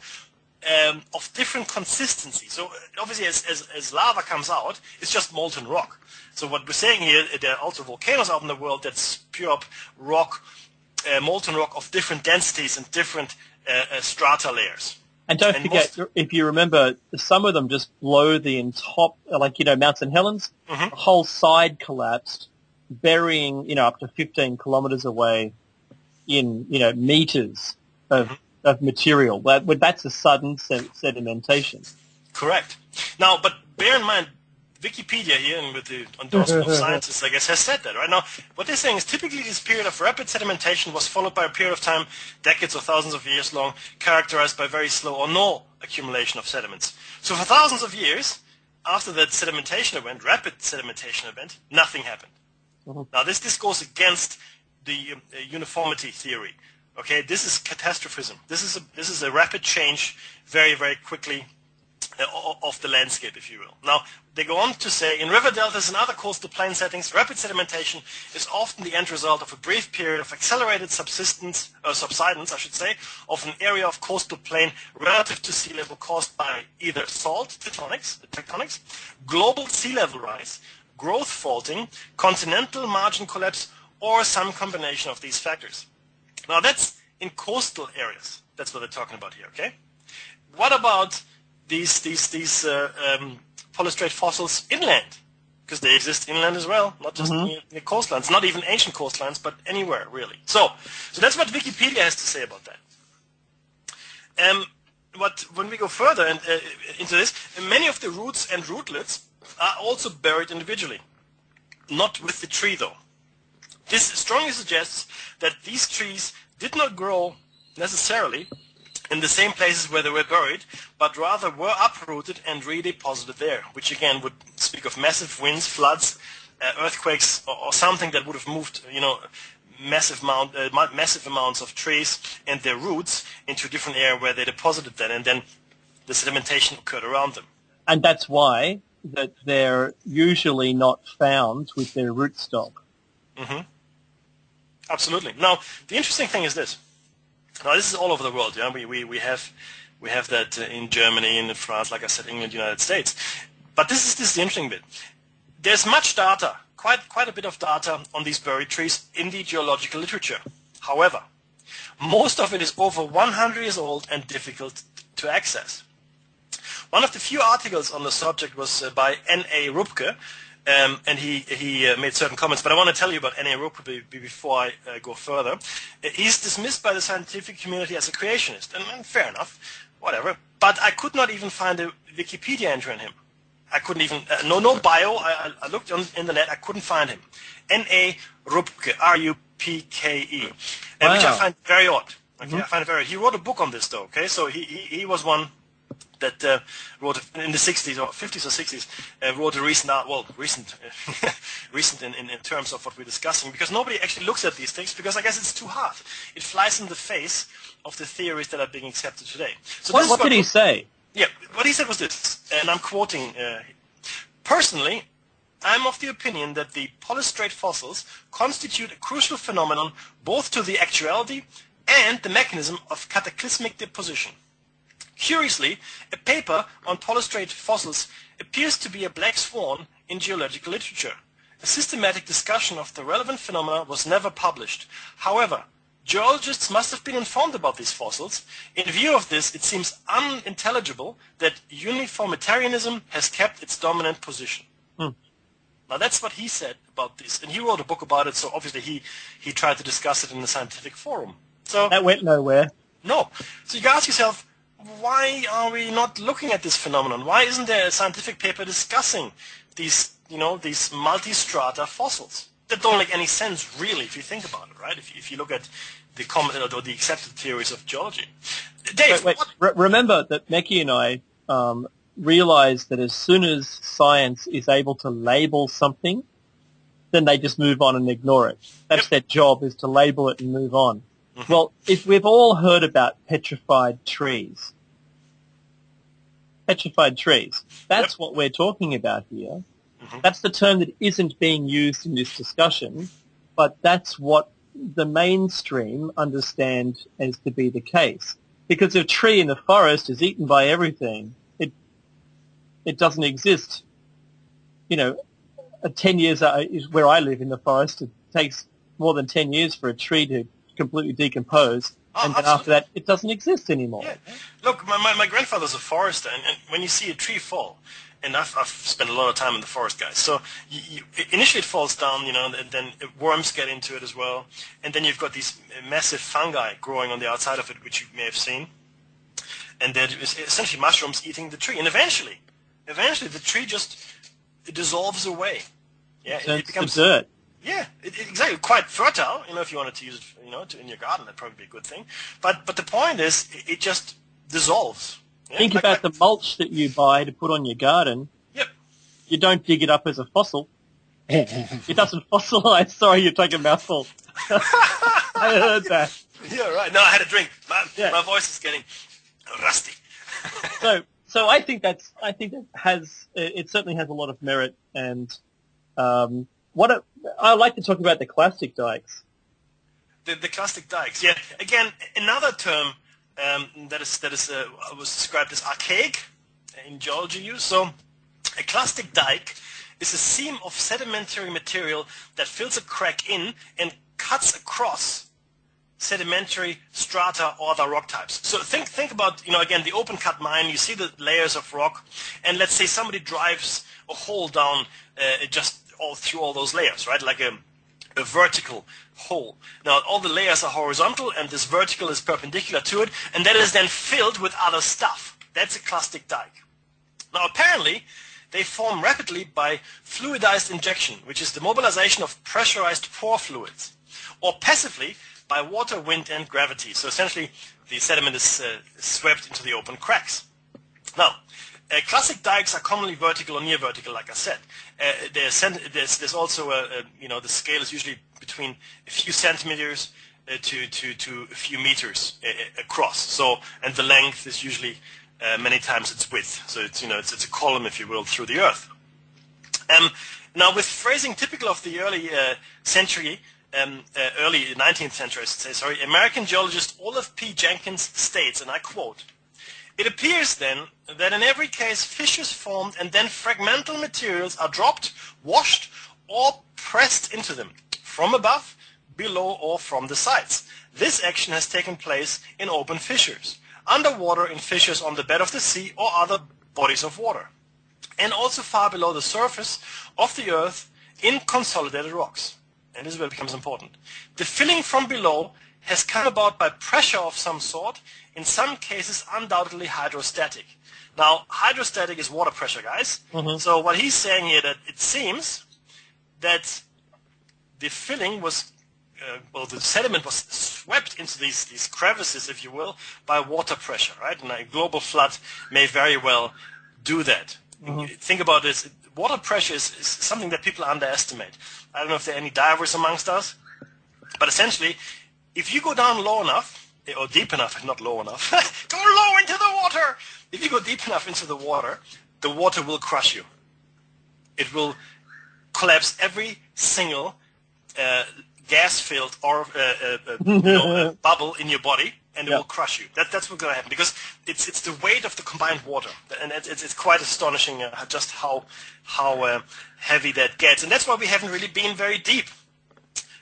of different consistency. So, obviously, as lava comes out, it's just molten rock. So, what we're saying here, there are also volcanoes out in the world that spew up rock, molten rock of different densities and different strata layers. And don't forget, if you remember, some of them just blow the top, like, Mount St. Helens, the whole side collapsed, burying, up to 15 kilometers away in, meters of material. That's a sudden sedimentation. Correct. Now, but bear in mind, Wikipedia here, and with the endorsement of scientists, I guess, has said that. Right now, what they're saying is typically this period of rapid sedimentation was followed by a period of time, decades or thousands of years long, characterized by very slow or no accumulation of sediments. So for thousands of years, after that sedimentation event, rapid sedimentation event, nothing happened. Now, this goes against the uniformity theory. Okay, this is catastrophism. This is a rapid change, very, very quickly, of the landscape, if you will. Now, they go on to say, in river deltas and other coastal plain settings, rapid sedimentation is often the end result of a brief period of accelerated subsidence, of an area of coastal plain relative to sea level caused by either salt tectonics, global sea level rise, growth faulting, continental margin collapse, or some combination of these factors. Now, that's in coastal areas. That's what they're talking about here, okay? What about these polystrate fossils inland? Because they exist inland as well, not just near coastlines, not even ancient coastlines, but anywhere, really. So that's what Wikipedia has to say about that. When we go further into this, many of the roots and rootlets are also buried individually, not with the tree, though. This strongly suggests that these trees did not grow necessarily in the same places where they were buried, but rather were uprooted and redeposited there, which again would speak of massive winds, floods, earthquakes, or something that would have moved, massive amounts of trees and their roots into a different area where they deposited them, and then the sedimentation occurred around them. And that's why that they're usually not found with their rootstock. Absolutely. Now, the interesting thing is this. Now, this is all over the world. Yeah, we have that in Germany, in France, like I said, England, United States. But this is the interesting bit. There's much data, quite a bit of data on these buried trees in the geological literature. However, most of it is over 100 years old and difficult to access. One of the few articles on the subject was by N.A. Rupke, and he made certain comments, but I want to tell you about N.A. Rupke before I go further. He's dismissed by the scientific community as a creationist, and fair enough, whatever, but I could not even find a Wikipedia entry on him. I couldn't even, no bio, I looked in the net, I couldn't find him. N.A. Rupke, R-U-P-K-E, Wow. which I find very odd. Okay, I find it very odd. He wrote a book on this though, okay, so he was one that wrote in the 60s or 50s or 60s, wrote a recent in terms of what we're discussing, because nobody actually looks at these things, because I guess it's too hard. It flies in the face of the theories that are being accepted today. So What did he say? Yeah, what he said was this, and I'm quoting, personally, I'm of the opinion that the polystrate fossils constitute a crucial phenomenon both to the actuality and the mechanism of cataclysmic deposition. Curiously, a paper on polystrate fossils appears to be a black swan in geological literature. A systematic discussion of the relevant phenomena was never published. However, geologists must have been informed about these fossils. In view of this, it seems unintelligible that uniformitarianism has kept its dominant position. Now that's what he said about this, and he wrote a book about it, so obviously he tried to discuss it in the scientific forum. So That went nowhere. no. So you can ask yourself, why are we not looking at this phenomenon? Why isn't there a scientific paper discussing these, these multi-strata fossils? That don't make any sense, really, if you think about it, right? If you look at the common or the accepted theories of geology. Dave, Wait. Remember that Meki and I realized that as soon as science is able to label something, then they just move on and ignore it. That's their job, is to label it and move on. Well, if we've all heard about petrified trees, that's what we're talking about here. That's the term that isn't being used in this discussion, but that's what the mainstream understand as to be the case. Because if a tree in the forest is eaten by everything, it doesn't exist. 10 years is where I live in the forest. It takes more than 10 years for a tree to completely decompose, and then after that, it doesn't exist anymore. Yeah. Look, my grandfather's a forester, and when you see a tree fall, and I've spent a lot of time in the forest, guys, so initially it falls down, and then worms get into it as well, and then you've got these massive fungi growing on the outside of it, which you may have seen, and then it's essentially mushrooms eating the tree, and eventually the tree just dissolves away. Yeah, it becomes dirt. Yeah, exactly. Quite fertile, if you wanted to use it, in your garden, that'd probably be a good thing. But the point is, it just dissolves. Yeah? Think about the mulch that you buy to put on your garden. Yep. You don't dig it up as a fossil. It doesn't fossilize. Sorry, you take a mouthful. I heard that. Yeah, right. No, I had a drink. My voice is getting rusty. So I think it certainly has a lot of merit, and I like to talk about the Clastic dykes. The Clastic dykes, yeah. Again, another term that was described as archaic in geology use. So, a Clastic dyke is a seam of sedimentary material that fills a crack in and cuts across sedimentary strata or other rock types. So think about, again, the open cut mine. You see the layers of rock, and let's say somebody drives a hole down just all through all those layers, right? Like a vertical hole. Now, all the layers are horizontal, and this vertical is perpendicular to it, and that is then filled with other stuff. That's a Clastic dyke. Now, apparently, they form rapidly by fluidized injection, which is the mobilization of pressurized pore fluids, or passively by water, wind, and gravity. So essentially, the sediment is swept into the open cracks. Now, Clastic dykes are commonly vertical or near vertical, like I said. There's also the scale is usually between a few centimeters to a few meters across. So, and the length is usually many times its width. So it's a column, if you will, through the earth. Now, with phrasing typical of the early century, early 19th century, I should say, sorry, American geologist Olaf P. Jenkins states, and I quote, "It appears then that in every case fissures formed and then fragmental materials are dropped, washed, or pressed into them, from above, below, or from the sides. This action has taken place in open fissures, underwater in fissures on the bed of the sea or other bodies of water, and also far below the surface of the earth in consolidated rocks." And this is where it becomes important. "The filling from below has come about by pressure of some sort, in some cases undoubtedly hydrostatic." Now, hydrostatic is water pressure, guys. So what he's saying here, that it seems that the filling was, the sediment was swept into these crevices, if you will, by water pressure, right? And a global flood may very well do that. Think about this. Water pressure is something that people underestimate. I don't know if there are any divers amongst us, but essentially, if you go down low enough, or deep enough, not low enough, go low into the water! If you go deep enough into the water will crush you. It will collapse every single gas-filled or bubble in your body, and it will crush you. That's what's going to happen, because it's the weight of the combined water, and it's quite astonishing just how heavy that gets. And that's why we haven't really been very deep.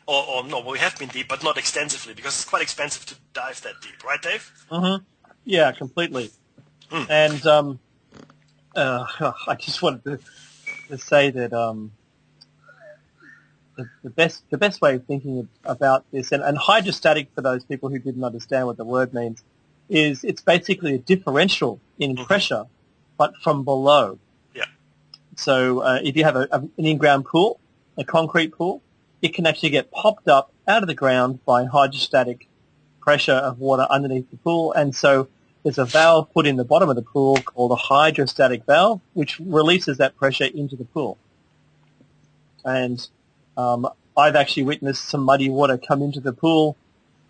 Or no, we have been deep, but not extensively, because it's quite expensive to dive that deep, right, Dave? Yeah, completely. And I just wanted to say that the best way of thinking about this, and hydrostatic, for those people who didn't understand what the word means, is it's basically a differential in pressure, but from below. Yeah. So if you have an in-ground pool, a concrete pool, it can actually get popped up out of the ground by hydrostatic pressure of water underneath the pool, and so there's a valve put in the bottom of the pool called a hydrostatic valve, which releases that pressure into the pool. And I've actually witnessed some muddy water come into the pool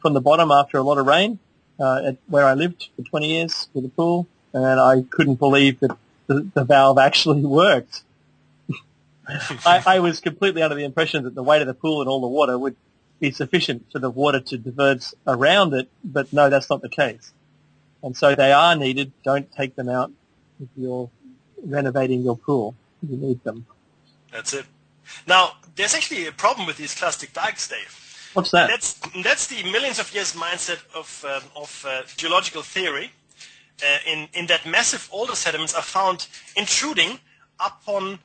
from the bottom after a lot of rain, where I lived for 20 years with a pool, and I couldn't believe that the valve actually worked. I was completely under the impression that the weight of the pool and all the water would be sufficient for the water to divert around it, but no, that's not the case. And so they are needed. Don't take them out if you're renovating your pool. You need them. That's it. Now, there's actually a problem with these clastic dykes, Dave. What's that? That's the millions of years mindset of geological theory, in that massive older sediments are found intruding upon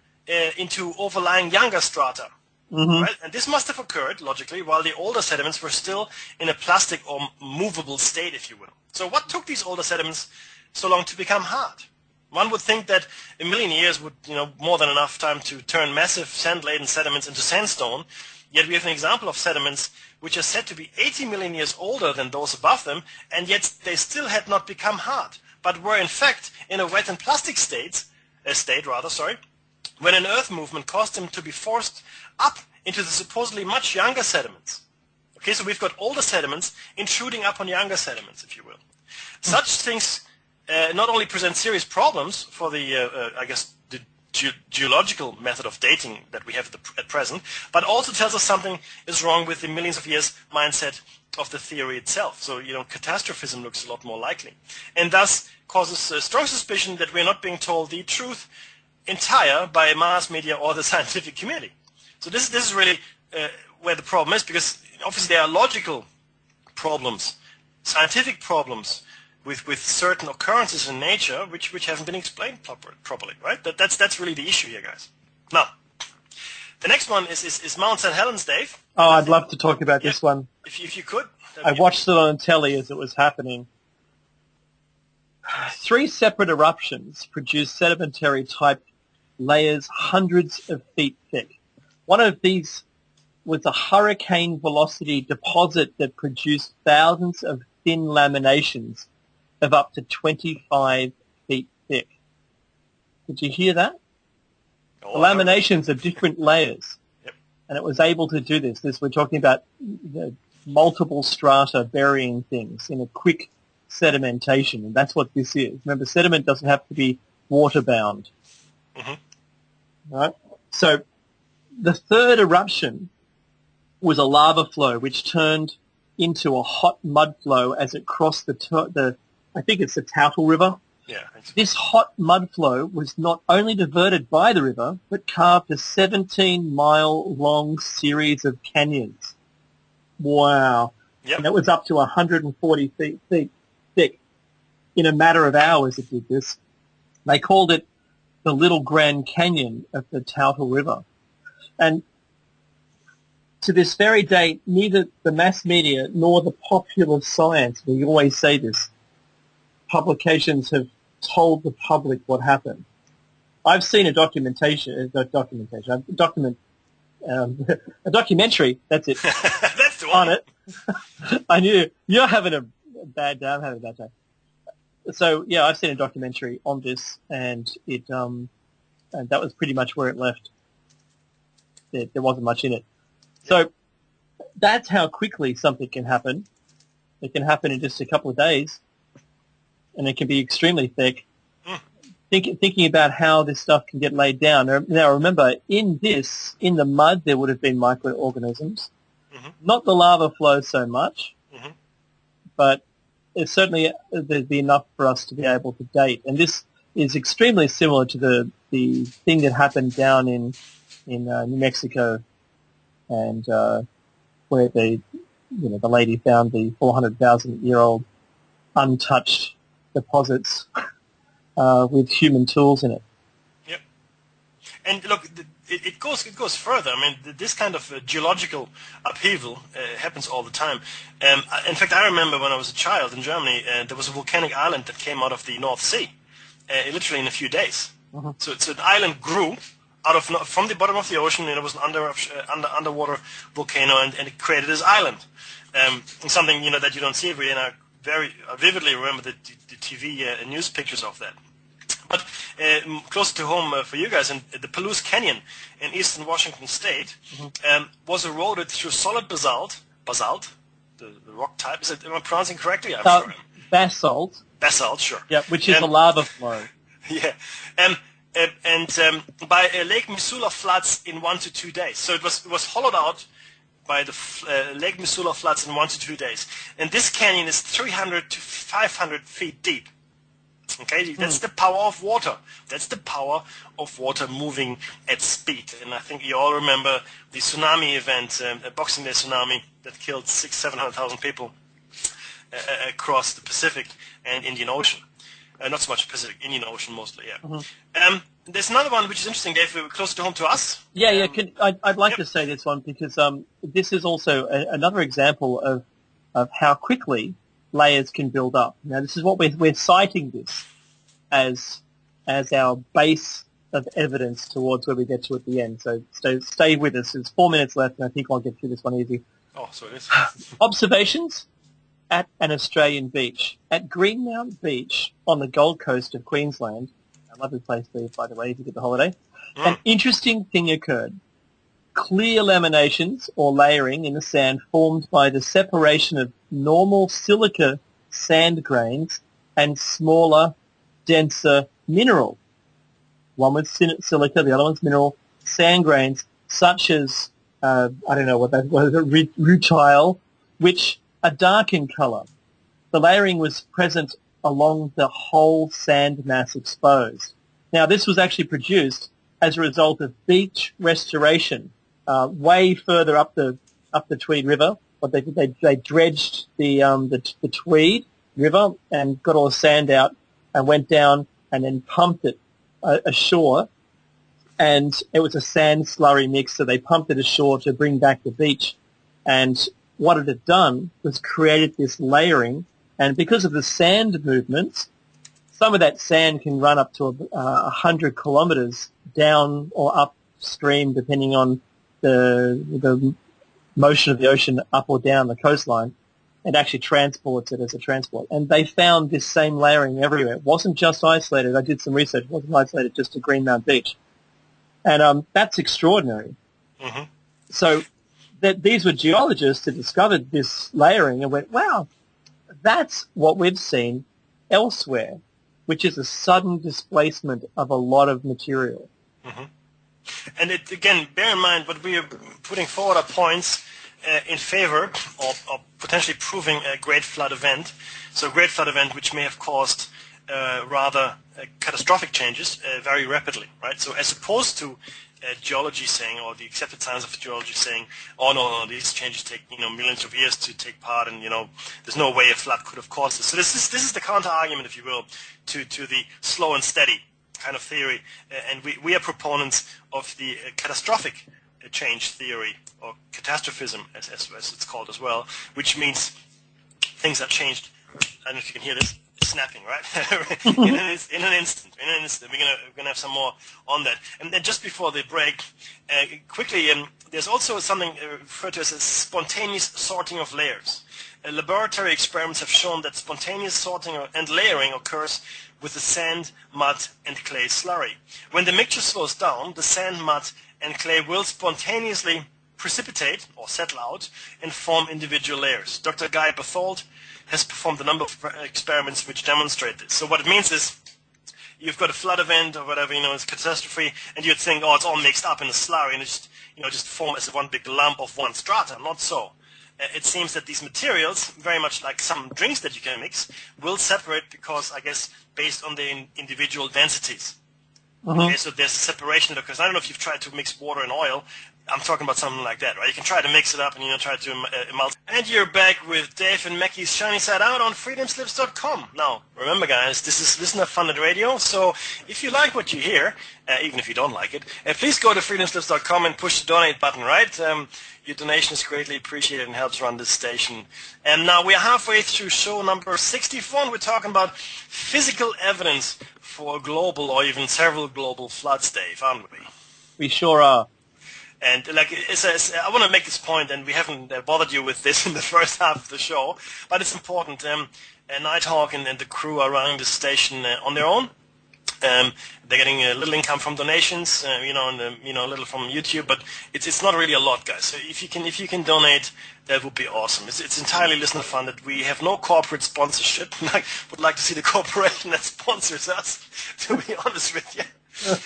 into overlying younger strata. Right? And this must have occurred, logically, while the older sediments were still in a plastic or movable state, if you will. So what took these older sediments so long to become hard? One would think that a million years would, more than enough time to turn massive sand-laden sediments into sandstone, yet we have an example of sediments which are said to be 80 million years older than those above them, and yet they still had not become hard, but were in fact in a wet and plastic state, when an earth movement caused them to be forced up into the supposedly much younger sediments. Okay, so we've got older sediments intruding upon younger sediments, if you will. Such things not only present serious problems for the geological method of dating that we have at present, but also tells us something is wrong with the millions of years mindset of the theory itself. So, catastrophism looks a lot more likely, and thus causes a strong suspicion that we're not being told the truth entire by mass media or the scientific community. So this is really where the problem is, because obviously there are logical problems, scientific problems with certain occurrences in nature which haven't been explained properly, right? That's really the issue here, guys. Now, the next one is Mount St. Helens, Dave. Oh, I'd love to talk about this one. If you could. I watched it on telly as it was happening. 3 separate eruptions produced sedimentary type layers hundreds of feet thick. One of these was a hurricane velocity deposit that produced thousands of thin laminations of up to 25 feet thick. Did you hear that? The laminations of different layers. Yep. And it was able to do this. We're talking about multiple strata burying things in a quick sedimentation, and that's what this is. Remember, sediment doesn't have to be water-bound. Right? So the third eruption was a lava flow which turned into a hot mud flow as it crossed I think it's the Toutle River. Yeah. I think so. This hot mud flow was not only diverted by the river, but carved a 17-mile-long series of canyons. Wow. Yep. And it was up to 140 feet thick. In a matter of hours it did this. They called it the Little Grand Canyon of the Toutle River. And to this very day, neither the mass media nor the popular science, we always say this, publications have told the public what happened. I've seen a documentary, that's it, That's the on one. it. I knew, you're having a bad day, I'm having a bad day. So, yeah, I've seen a documentary on this, and and that was pretty much where it left. There wasn't much in it. So that's how quickly something can happen. It can happen in just a couple of days, and it can be extremely thick. Thinking about how this stuff can get laid down. Now, remember, in the mud, there would have been microorganisms. Mm-hmm. Not the lava flow so much, Mm-hmm. but it's certainly there'd be enough for us to be able to date. And this is extremely similar to the thing that happened down in New Mexico, and where the lady found the 400,000-year-old untouched deposits with human tools in it. Yep. And look, it goes further. I mean, this kind of geological upheaval happens all the time. In fact, I remember when I was a child in Germany, there was a volcanic island that came out of the North Sea, literally in a few days. Mm-hmm. So an island grew from the bottom of the ocean, and it was an underwater volcano, and it created this island. Something that you don't see every year, and I vividly remember the TV news pictures of that. But closer to home for you guys, in the Palouse Canyon in eastern Washington State was eroded through solid basalt, the rock type. Am I pronouncing correctly? I'm sure. Basalt. Basalt, sure. Yeah, which is a lava flow. Yeah. And by Lake Missoula floods in 1 to 2 days. So it was hollowed out by the Lake Missoula floods in 1 to 2 days. And this canyon is 300 to 500 feet deep. Okay, that's the power of water. That's the power of water moving at speed. And I think you all remember the tsunami event, Boxing Day tsunami, that killed 600,000-700,000 people across the Pacific and Indian Ocean. Not so much Pacific, Indian Ocean mostly, yeah. Mm-hmm. There's another one which is interesting, Dave, closer to home to us. Yeah. I'd like to say this one because this is also another example of how quickly layers can build up. Now, this is what we're citing this as our base of evidence towards where we get to at the end. So stay with us. There's 4 minutes left, and I think I'll get through this one easy. Oh, so it is. Observations at an Australian beach. At Greenmount Beach on the Gold Coast of Queensland, a lovely place there, by the way, if you get the holiday, an interesting thing occurred. Clear laminations or layering in the sand formed by the separation of normal silica sand grains and smaller, denser mineral. One was silica, the other one's mineral. Sand grains such as, I don't know what that was, rutile, which are dark in colour. The layering was present along the whole sand mass exposed. Now, this was actually produced as a result of beach restoration. Way further up the Tweed River, what they did, they dredged the Tweed River and got all the sand out and went down and then pumped it ashore, and it was a sand slurry mix. So they pumped it ashore to bring back the beach, and what it had done was created this layering, and because of the sand movements, some of that sand can run up to 100 kilometres down or upstream, depending on the motion of the ocean up or down the coastline, and actually transports it as a transport. And they found this same layering everywhere. It wasn't just isolated. I did some research. It wasn't isolated just to Greenmount Beach. And that's extraordinary. Mm-hmm. So these were geologists that discovered this layering and went, wow, that's what we've seen elsewhere, which is a sudden displacement of a lot of material. Mm-hmm. And again, bear in mind what we are putting forward are points in favor of potentially proving a great flood event. So a great flood event which may have caused rather catastrophic changes very rapidly, right? So as opposed to geology saying, or the accepted science of geology saying, oh no, these changes take millions of years to take part, and there's no way a flood could have caused this. So this is the counter argument, if you will, to the slow and steady kind of theory, and we are proponents of the catastrophic change theory, or catastrophism as it's called as well, which means things are changed. I don't know if you can hear this. Snapping, right? in an instant. We're gonna have some more on that. And then just before the break, quickly, there's also something referred to as a spontaneous sorting of layers. Laboratory experiments have shown that spontaneous sorting and layering occurs with the sand, mud, and clay slurry. When the mixture slows down, the sand, mud, and clay will spontaneously precipitate or settle out and form individual layers. Dr. Guy Bathold has performed a number of experiments which demonstrate this. So what it means is you've got a flood event or whatever, it's a catastrophe, and you'd think, oh, it's all mixed up in a slurry and it just form as one big lump of one strata. Not so. It seems that these materials, very much like some drinks that you can mix, will separate because, I guess, based on the individual densities. Okay, so there's a separation that occurs. I don't know if you've tried to mix water and oil. I'm talking about something like that, right? You can try to mix it up and try to melt. And you're back with Dave and Mackie's Shiny Side Out on freedomslips.com. Now, remember guys, this is Listener Funded Radio, so if you like what you hear, even if you don't like it, please go to freedomslips.com and push the donate button, right? Your donation is greatly appreciated and helps run this station. And now we're halfway through show number 64, and we're talking about physical evidence for global or even several global floods, Dave, aren't we? We sure are. And I want to make this point, and we haven't bothered you with this in the first half of the show, but it's important. Nighthawk and the crew are running the station on their own. They're getting a little income from donations, and a little from YouTube, but it's not really a lot, guys. So if you can donate, that would be awesome. It's entirely listener funded. We have no corporate sponsorship. I would like to see the corporation that sponsors us, to be honest with you. So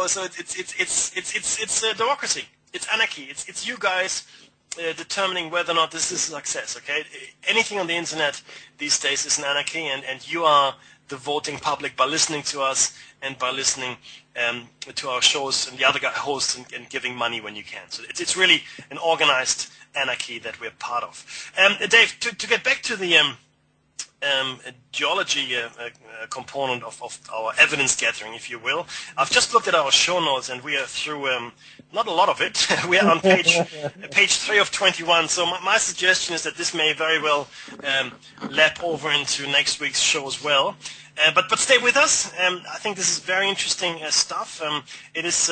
it's democracy. It's anarchy. It's you guys determining whether or not this is a success. Okay, anything on the internet these days is an anarchy, and you are the voting public by listening to us and by listening to our shows and the other hosts and giving money when you can. So it's really an organized anarchy that we're part of. Dave, to get back to the geology component of our evidence gathering, if you will. I've just looked at our show notes, and we are through not a lot of it. We are on page 3 of 21. So my suggestion is that this may very well lap over into next week's show as well. But stay with us. I think this is very interesting stuff. It is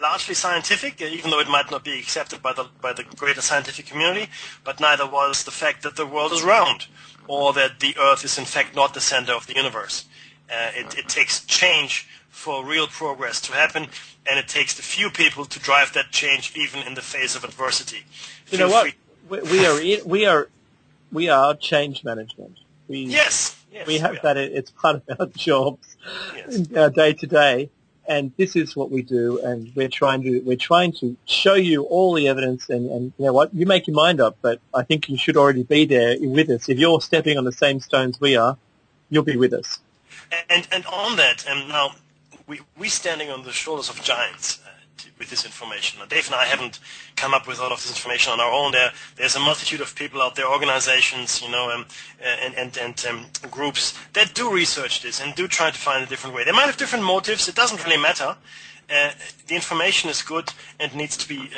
largely scientific, even though it might not be accepted by the greater scientific community. But neither was the fact that the world is round, or that the Earth is in fact not the center of the universe. It takes change for real progress to happen, and it takes the few people to drive that change even in the face of adversity. You know what? We are change management. Yes, we have that. It's part of our jobs, yes. Day to day, and this is what we do. And we're trying to show you all the evidence. And you know what? You make your mind up, but I think you should already be there with us. If you're stepping on the same stones we are, you'll be with us. And on that, and now we standing on the shoulders of giants with this information. Now, Dave and I haven't come up with all of this information on our own. There's a multitude of people out there, organizations, and groups that do research this and do try to find a different way. They might have different motives. It doesn't really matter. The information is good and needs to be,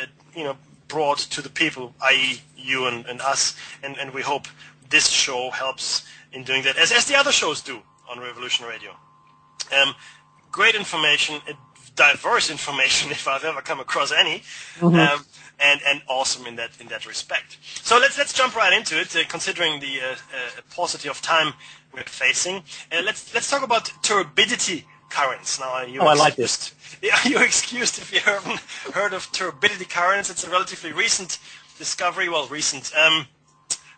brought to the people, i.e., you and us. And we hope this show helps in doing that, as the other shows do on Revolution Radio. Great information, diverse information, if I've ever come across any, and awesome in that respect. So let's jump right into it, considering the paucity of time we're facing. Let's talk about turbidity currents. Now, I like this. You're excused if you haven't heard of turbidity currents. It's a relatively recent discovery. Well, recent.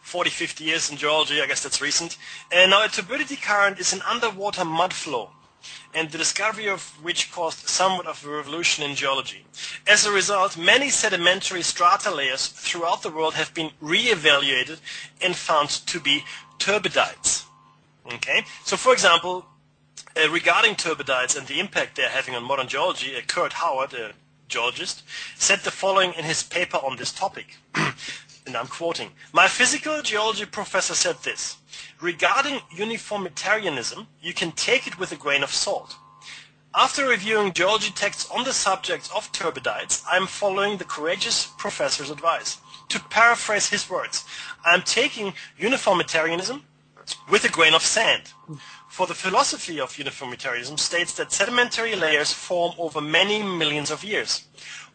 40, 50 years in geology, I guess that's recent. Now, a turbidity current is an underwater mud flow and the discovery of which caused somewhat of a revolution in geology. As a result, many sedimentary strata layers throughout the world have been re-evaluated and found to be turbidites. Okay, so for example, regarding turbidites and the impact they're having on modern geology, Kurt Howard, a geologist, said the following in his paper on this topic. And I'm quoting, "My physical geology professor said this, regarding uniformitarianism, you can take it with a grain of salt. After reviewing geology texts on the subjects of turbidites, I am following the courageous professor's advice. To paraphrase his words, I am taking uniformitarianism with a grain of sand. For the philosophy of uniformitarianism states that sedimentary layers form over many millions of years,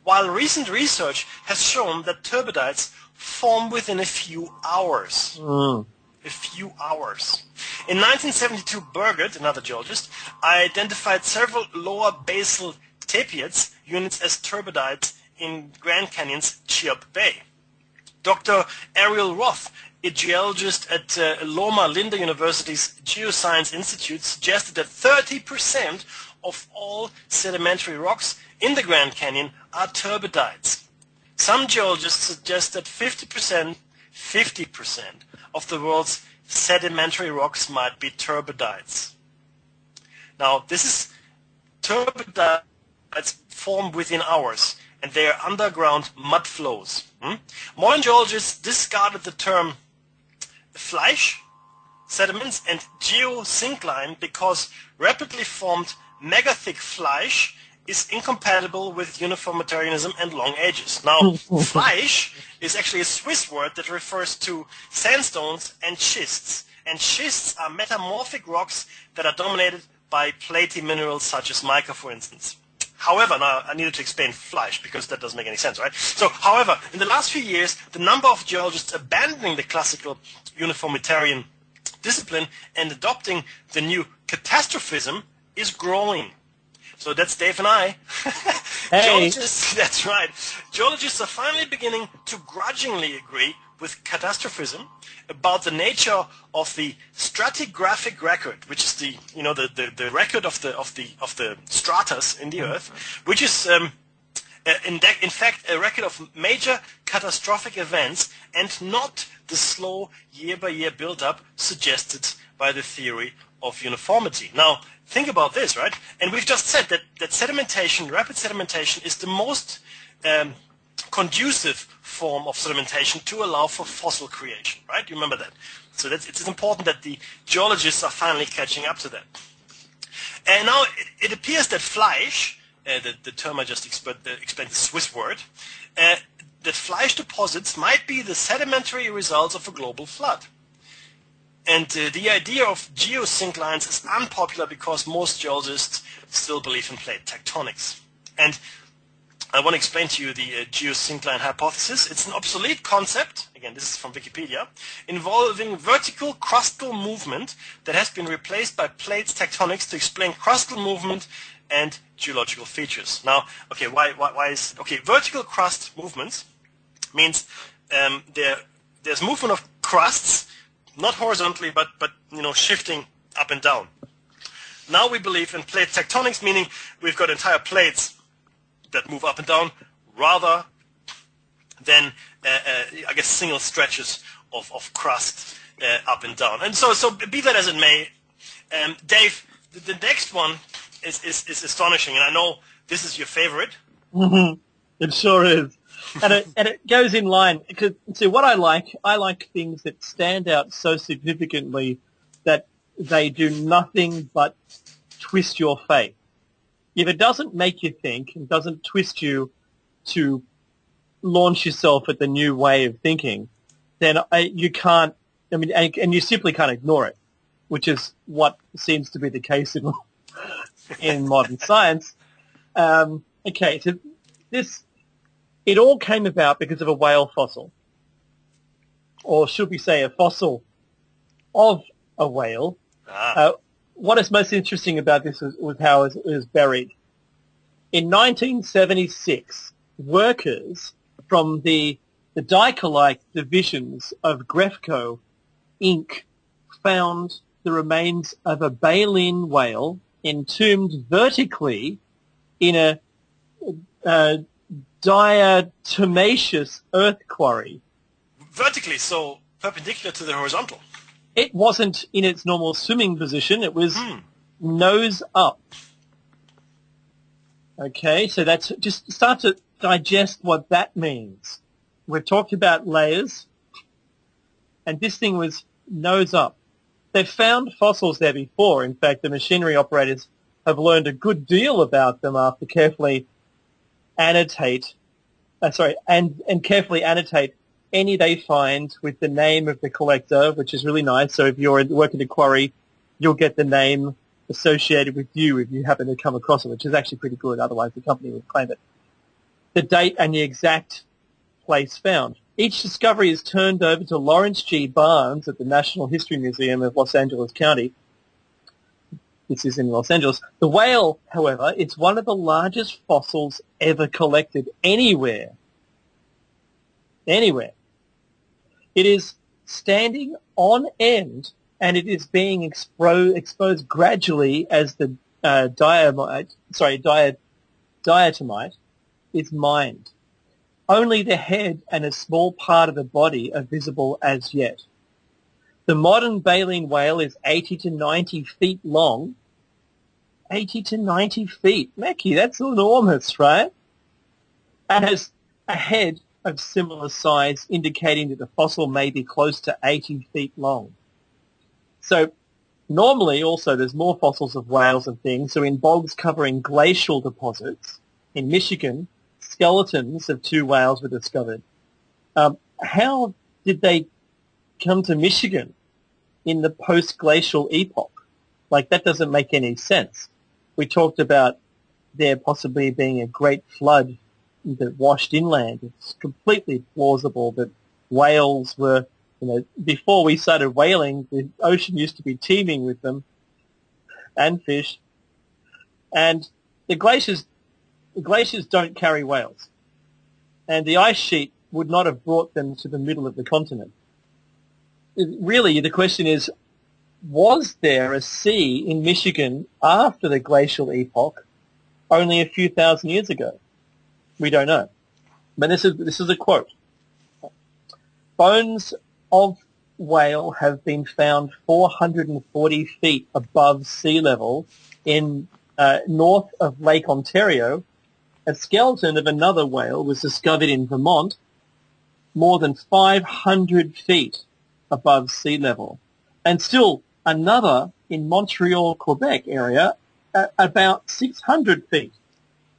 while recent research has shown that turbidites form within a few hours." A few hours. In 1972, Burgert, another geologist, identified several lower basal tapiates units as turbidites in Grand Canyon's Cheops Bay. Dr. Ariel Roth, a geologist at Loma Linda University's Geoscience Institute, suggested that 30% of all sedimentary rocks in the Grand Canyon are turbidites. Some geologists suggest that 50% of the world's sedimentary rocks might be turbidites. Now, this is turbidites form within hours, and they are underground mud flows. Modern geologists discarded the term Fleisch, sediments, and geosyncline because rapidly formed megathick Fleisch is incompatible with uniformitarianism and long ages. Now, Fleisch is actually a Swiss word that refers to sandstones and schists. And schists are metamorphic rocks that are dominated by platy minerals such as mica, for instance. However, now I needed to explain Fleisch because that doesn't make any sense, right? So, however, in the last few years, the number of geologists abandoning the classical uniformitarian discipline and adopting the new catastrophism is growing. So that's Dave and I. Hey. Geologists, that's right. Geologists are finally beginning to grudgingly agree with catastrophism about the nature of the stratigraphic record, which is the the record of the stratas in the Earth, which is in fact a record of major catastrophic events and not the slow year-by-year build-up suggested by the theory of uniformity. Now, think about this, right? And we've just said that sedimentation, rapid sedimentation, is the most conducive form of sedimentation to allow for fossil creation, right? You remember that. So it's important that the geologists are finally catching up to that. And now it appears that Fleisch, the term I just explained, the Swiss word, that Fleisch deposits might be the sedimentary results of a global flood. And the idea of geosynklines is unpopular because most geologists still believe in plate tectonics. And I want to explain to you the geosyncline hypothesis. It's an obsolete concept, again this is from Wikipedia, involving vertical crustal movement that has been replaced by plate tectonics to explain crustal movement and geological features. Now, okay, why is, okay, vertical crust movements means there's movement of crusts, not horizontally, but shifting up and down. Now we believe in plate tectonics, meaning we've got entire plates that move up and down, rather than I guess single stretches of crust up and down. And so be that as it may, Dave, the next one is astonishing, and I know this is your favorite. Mm-hmm. It sure is. And it goes in line, because see what I like things that stand out so significantly that they do nothing but twist your faith. If it doesn't make you think, and doesn't twist you to launch yourself at the new way of thinking, then you can't, and you simply can't ignore it, which is what seems to be the case in modern science. Okay, so it all came about because of a whale fossil, or should we say a fossil of a whale. What is most interesting about this was how it was buried. In 1976, workers from the dyke-alike divisions of Grefco, Inc. found the remains of a baleen whale entombed vertically in a diatomaceous earth quarry. Vertically, so perpendicular to the horizontal. It wasn't in its normal swimming position. It was nose up. Okay, so that's just start to digest what that means. We've talked about layers, and this thing was nose up. They've found fossils there before. In fact, the machinery operators have learned a good deal about them after carefully annotate, and carefully annotate any they find with the name of the collector, which is really nice. So if you're working a quarry, you'll get the name associated with you if you happen to come across it, which is actually pretty good. Otherwise, the company would claim it. The date and the exact place found. Each discovery is turned over to Lawrence G. Barnes at the National History Museum of Los Angeles County. This is in Los Angeles. The whale, however, is one of the largest fossils ever collected anywhere. Anywhere. It is standing on end, and it is being exposed gradually as the diatomite is mined. Only the head and a small part of the body are visible as yet. The modern baleen whale is 80 to 90 feet long. 80 to 90 feet. Mackie, that's enormous, right? And has a head of similar size, indicating that the fossil may be close to 80 feet long. So normally also there's more fossils of whales and things. So in bogs covering glacial deposits in Michigan, skeletons of 2 whales were discovered. How did they come to Michigan in the post-glacial epoch? Like, that doesn't make any sense. We talked about there possibly being a great flood that washed inland. It's completely plausible that whales were, before we started whaling, the ocean used to be teeming with them and fish. And the glaciers don't carry whales. And the ice sheet would not have brought them to the middle of the continent. Really, the question is, was there a sea in Michigan after the glacial epoch only a few thousand years ago? We don't know. But this is a quote. Bones of whale have been found 440 feet above sea level in north of Lake Ontario. A skeleton of another whale was discovered in Vermont more than 500 feet above sea level. And still another in Montreal, Quebec area about 600 feet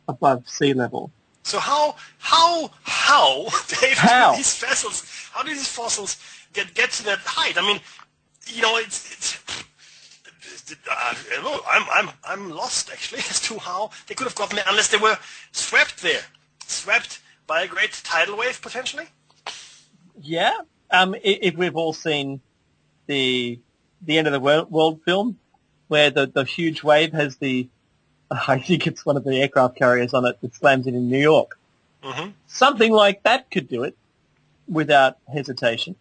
above sea level. So how, Dave, How? How do these fossils get to that height? I mean, I'm lost actually as to how they could have gotten there unless they were swept by a great tidal wave potentially. Yeah. If we've all seen the End of the World film, where the huge wave has I think it's one of the aircraft carriers on it that slams it in New York. Mm-hmm. Something like that could do it without hesitation.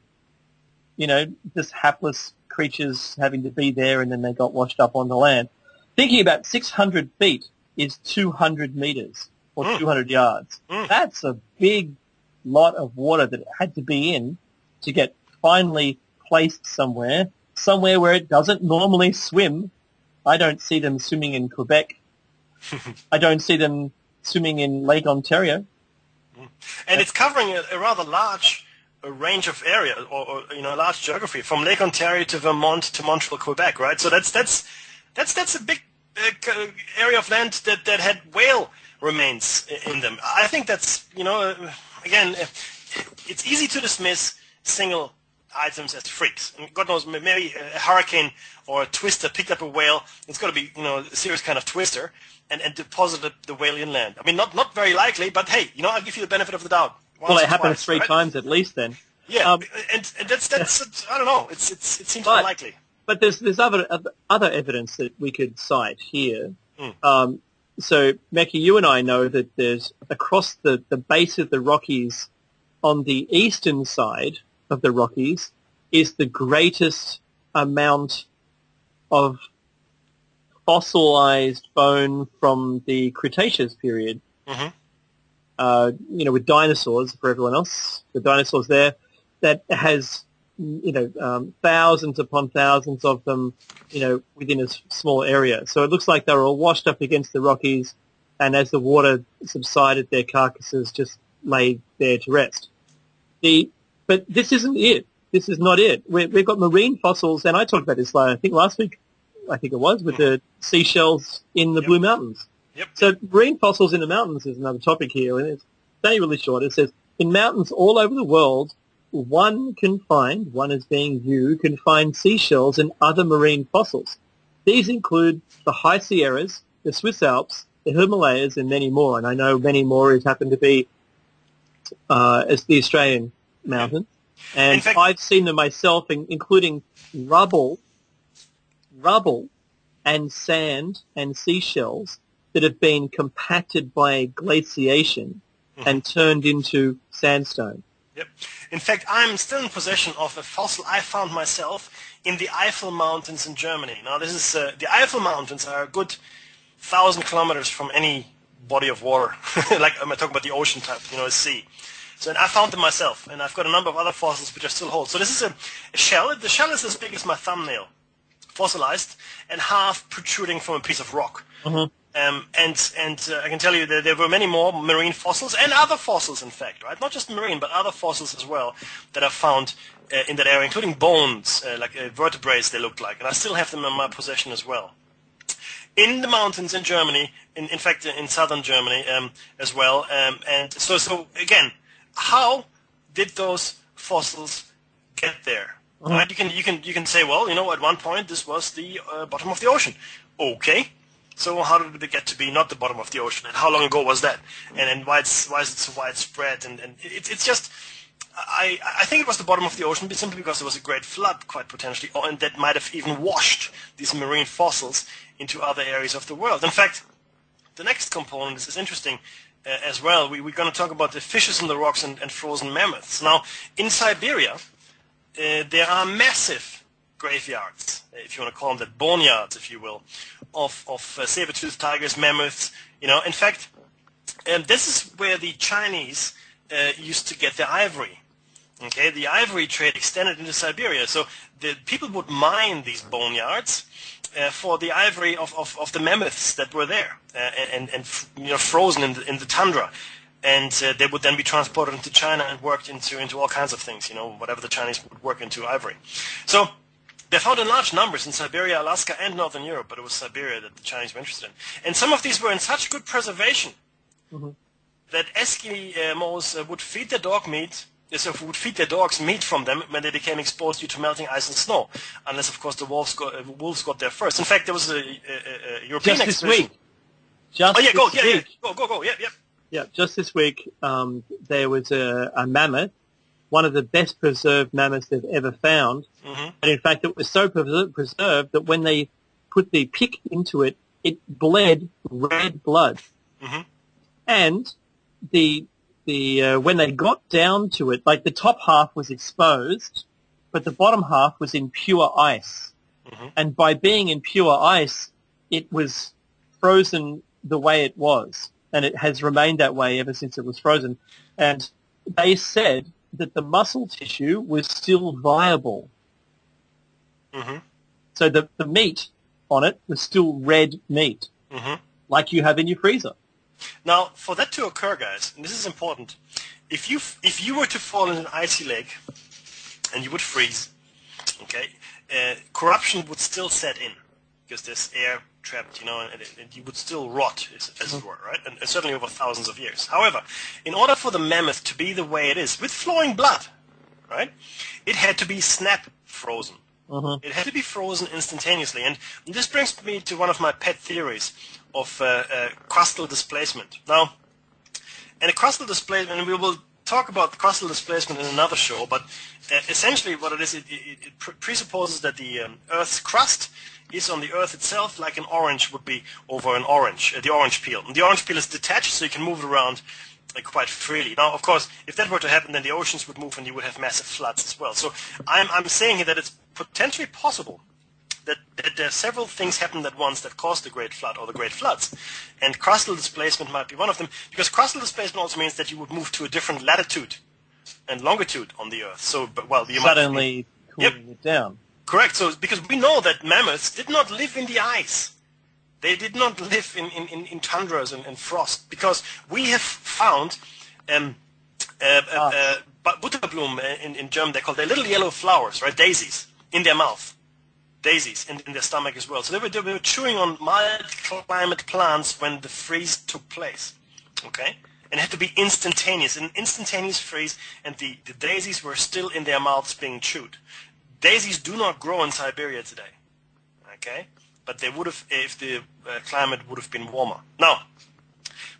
Just hapless creatures having to be there, and then they got washed up on the land. Thinking about 600 feet is 200 meters or 200 yards. That's a big lot of water that it had to be in to get finally placed somewhere where it doesn't normally swim. I don't see them swimming in Quebec. I don't see them swimming in Lake Ontario. And it's covering a rather large range of area, or a large geography, from Lake Ontario to Vermont to Montreal, Quebec, right? So that's a big area of land that had whale remains in them. I think that's, again, it's easy to dismiss single items as freaks. And God knows, maybe a hurricane or a twister picked up a whale. It's got to be, a serious kind of twister, and deposited the whale inland. I mean, not very likely, but hey, I'll give you the benefit of the doubt. Well, it happened 3 times at least then. Yeah, and that's I don't know. It seems unlikely. But there's other evidence that we could cite here. So, Mackie, you and I know that there's across the base of the Rockies, on the eastern side of the Rockies, is the greatest amount of fossilized bone from the Cretaceous period. With dinosaurs for everyone else, the dinosaurs there, that has, thousands upon thousands of them, within a small area. So it looks like they were all washed up against the Rockies, and as the water subsided, their carcasses just lay there to rest. But this isn't it. This is not it. We've got marine fossils, and I talked about this, I think last week, with the seashells in the Blue Mountains. Yep. So marine fossils in the mountains is another topic here, and it's very really short. It says, in mountains all over the world, one as being you, can find seashells and other marine fossils. These include the High Sierras, the Swiss Alps, the Himalayas, and many more. And I know many more happen to be as the Australian mountain. And fact, I've seen them myself, including rubble and sand and seashells that have been compacted by glaciation and turned into sandstone. Yep. In fact, I'm still in possession of a fossil I found myself in the Eifel Mountains in Germany. Now, this is the Eifel Mountains are a good 1,000 kilometers from any body of water. Like I'm talking about the ocean type, a sea. So and I found them myself, and I've got a number of other fossils which I still hold. So this is a shell. The shell is as big as my thumbnail, fossilized, and half protruding from a piece of rock. And I can tell you that there were many more marine fossils and other fossils, in fact, right? Not just marine, but other fossils as well that are found in that area, including bones, like vertebrae they looked like. And I still have them in my possession as well. In the mountains in Germany, in fact, in southern Germany as well. And so again, how did those fossils get there? Right? You can say, well, at one point this was the bottom of the ocean. Okay. So how did it get to be not the bottom of the ocean, and how long ago was that, and why is it so widespread? And it's just, I think it was the bottom of the ocean simply because there was a great flood, quite potentially, and that might have even washed these marine fossils into other areas of the world. In fact, the next component is interesting as well. We're going to talk about the fishes in the rocks and frozen mammoths. Now, in Siberia, there are massive graveyards, if you want to call them that, boneyards, if you will, of saber-toothed tigers, mammoths. In fact, this is where the Chinese used to get their ivory. Okay, the ivory trade extended into Siberia, so the people would mine these boneyards for the ivory of the mammoths that were there and frozen in the tundra. And they would then be transported into China and worked into all kinds of things, whatever the Chinese would work into ivory. So they're found in large numbers in Siberia, Alaska, and Northern Europe, but it was Siberia that the Chinese were interested in. And some of these were in such good preservation that Eskimos would feed their dogs meat from them when they became exposed due to melting ice and snow, unless, of course, the wolves got there first. In fact, there was a European expedition. Go. Yeah, just this week, there was a mammoth, one of the best preserved mammoths they've ever found. And in fact, it was so preserved that when they put the pick into it, it bled red blood. And when they got down to it, like the top half was exposed, but the bottom half was in pure ice. And by being in pure ice, it was frozen the way it was. And it has remained that way ever since it was frozen. And they said that the muscle tissue was still viable. So the meat on it was still red meat, like you have in your freezer. Now, for that to occur, guys, and this is important, if you were to fall in an icy lake and you would freeze, okay, corruption would still set in because there's air trapped, and you would still rot, as it were, right? And certainly over thousands of years. However, in order for the mammoth to be the way it is, with flowing blood, right, it had to be snap frozen. It had to be frozen instantaneously. And this brings me to one of my pet theories of crustal displacement. Now, and a crustal displacement, and we will talk about crustal displacement in another show, but essentially what it is, it presupposes that the Earth's crust is on the Earth itself like an orange would be over an orange, the orange peel. And the orange peel is detached, so you can move it around quite freely. Now, of course, if that were to happen, then the oceans would move and you would have massive floods as well. So I'm saying here that it's potentially possible that there are several things happened at once that caused the Great Flood or the Great Floods. And crustal displacement might be one of them, because crustal displacement also means that you would move to a different latitude and longitude on the Earth. So, you suddenly cooling it down. Correct. So, because we know that mammoths did not live in the ice. They did not live in tundras and frost, because we have found Butterblumen in German, they're called, they're little yellow flowers, right? Daisies in their mouth, daisies in their stomach as well. So they were chewing on mild climate plants when the freeze took place. Okay, and it had to be instantaneous, an instantaneous freeze, and the daisies were still in their mouths being chewed. Daisies do not grow in Siberia today. Okay, but they would have if the climate would have been warmer. Now,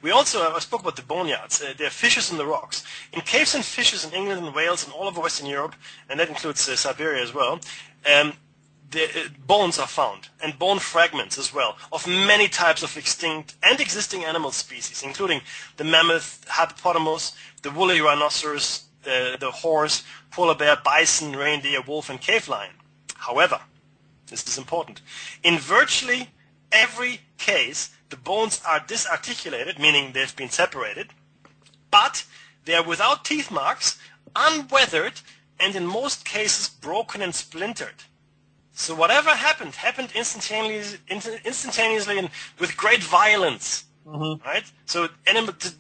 we also, I spoke about the boneyards. There are fissures in the rocks. In caves and fissures in England and Wales and all over Western Europe, and that includes Siberia as well, the bones are found, and bone fragments as well, of many types of extinct and existing animal species, including the mammoth, hippopotamus, the woolly rhinoceros, the horse, polar bear, bison, reindeer, wolf, and cave lion. However, this is important, in virtually every case, the bones are disarticulated, meaning they've been separated, but they are without teeth marks, unweathered, and in most cases broken and splintered. So whatever happened instantaneously and with great violence, right? So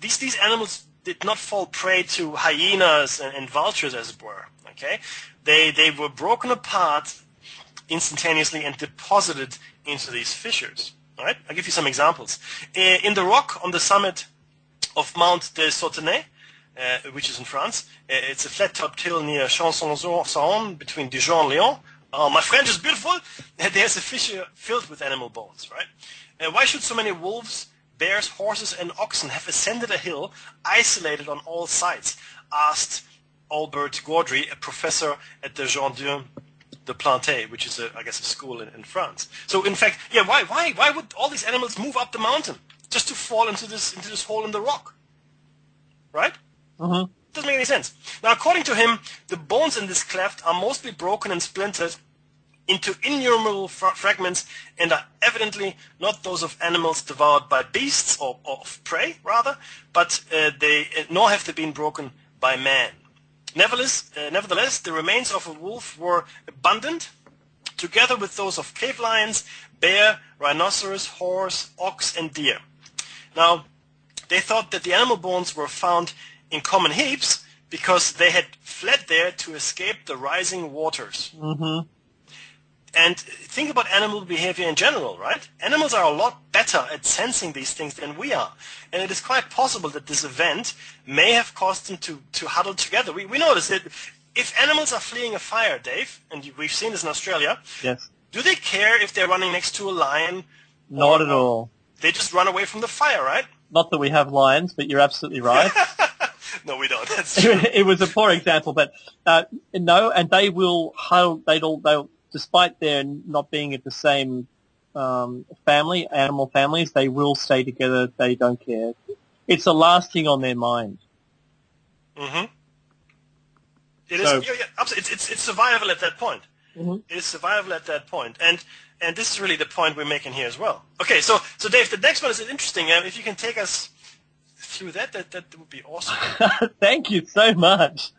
these animals did not fall prey to hyenas and vultures, as it were. Okay, they were broken apart instantaneously and deposited into these fissures. All right, I'll give you some examples. In the rock on the summit of Mount de Sautenay, which is in France, it's a flat-topped hill near Champsaur-Saône between Dijon and Lyon. My French is beautiful. There's a fissure filled with animal bones, right? Why should so many wolves, bears, horses, and oxen have ascended a hill isolated on all sides? Asked Albert Gaudry, a professor at the Jardin de Planté, which is, I guess, a school in France. So, in fact, yeah, why would all these animals move up the mountain just to fall into this hole in the rock, right? Doesn't make any sense. Now, according to him, the bones in this cleft are mostly broken and splintered into innumerable fragments and are evidently not those of animals devoured by beasts or of prey, rather, but nor have they been broken by man. Nevertheless, the remains of a wolf were abundant, together with those of cave lions, bear, rhinoceros, horse, ox, and deer. Now, they thought that the animal bones were found in common heaps because they had fled there to escape the rising waters. And think about animal behavior in general, right? Animals are a lot better at sensing these things than we are. And it is quite possible that this event may have caused them to huddle together. We notice that if animals are fleeing a fire, Dave, and we've seen this in Australia, yes, do they care if they're running next to a lion? Not at all. They just run away from the fire, right? Not that we have lions, but you're absolutely right. No, we don't. That's true. It was a poor example, but no, and they will huddle. They'll despite their not being at the same animal families, they will stay together. They don't care. It's the last thing on their mind. It is. Absolutely. It's survival at that point. It is survival at that point, and this is really the point we're making here as well. Okay, so Dave, the next one is interesting. If you can take us through that would be awesome. Thank you so much.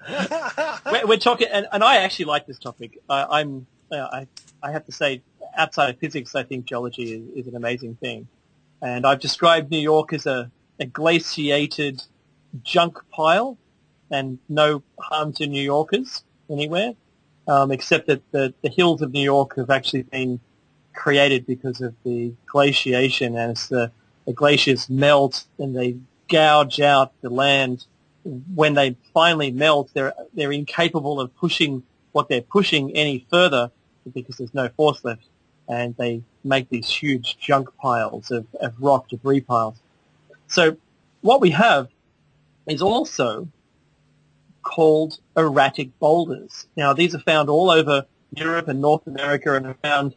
We're talking, and I actually like this topic. I have to say, outside of physics, I think geology is an amazing thing. And I've described New York as a glaciated junk pile, and no harm to New Yorkers anywhere, except that the hills of New York have actually been created because of the glaciation. And as the glaciers melt and they gouge out the land, when they finally melt, they're incapable of pushing what they're pushing any further because there's no force left, and they make these huge junk piles of rock debris piles. So what we have is also called erratic boulders. Now, these are found all over Europe and North America, and are found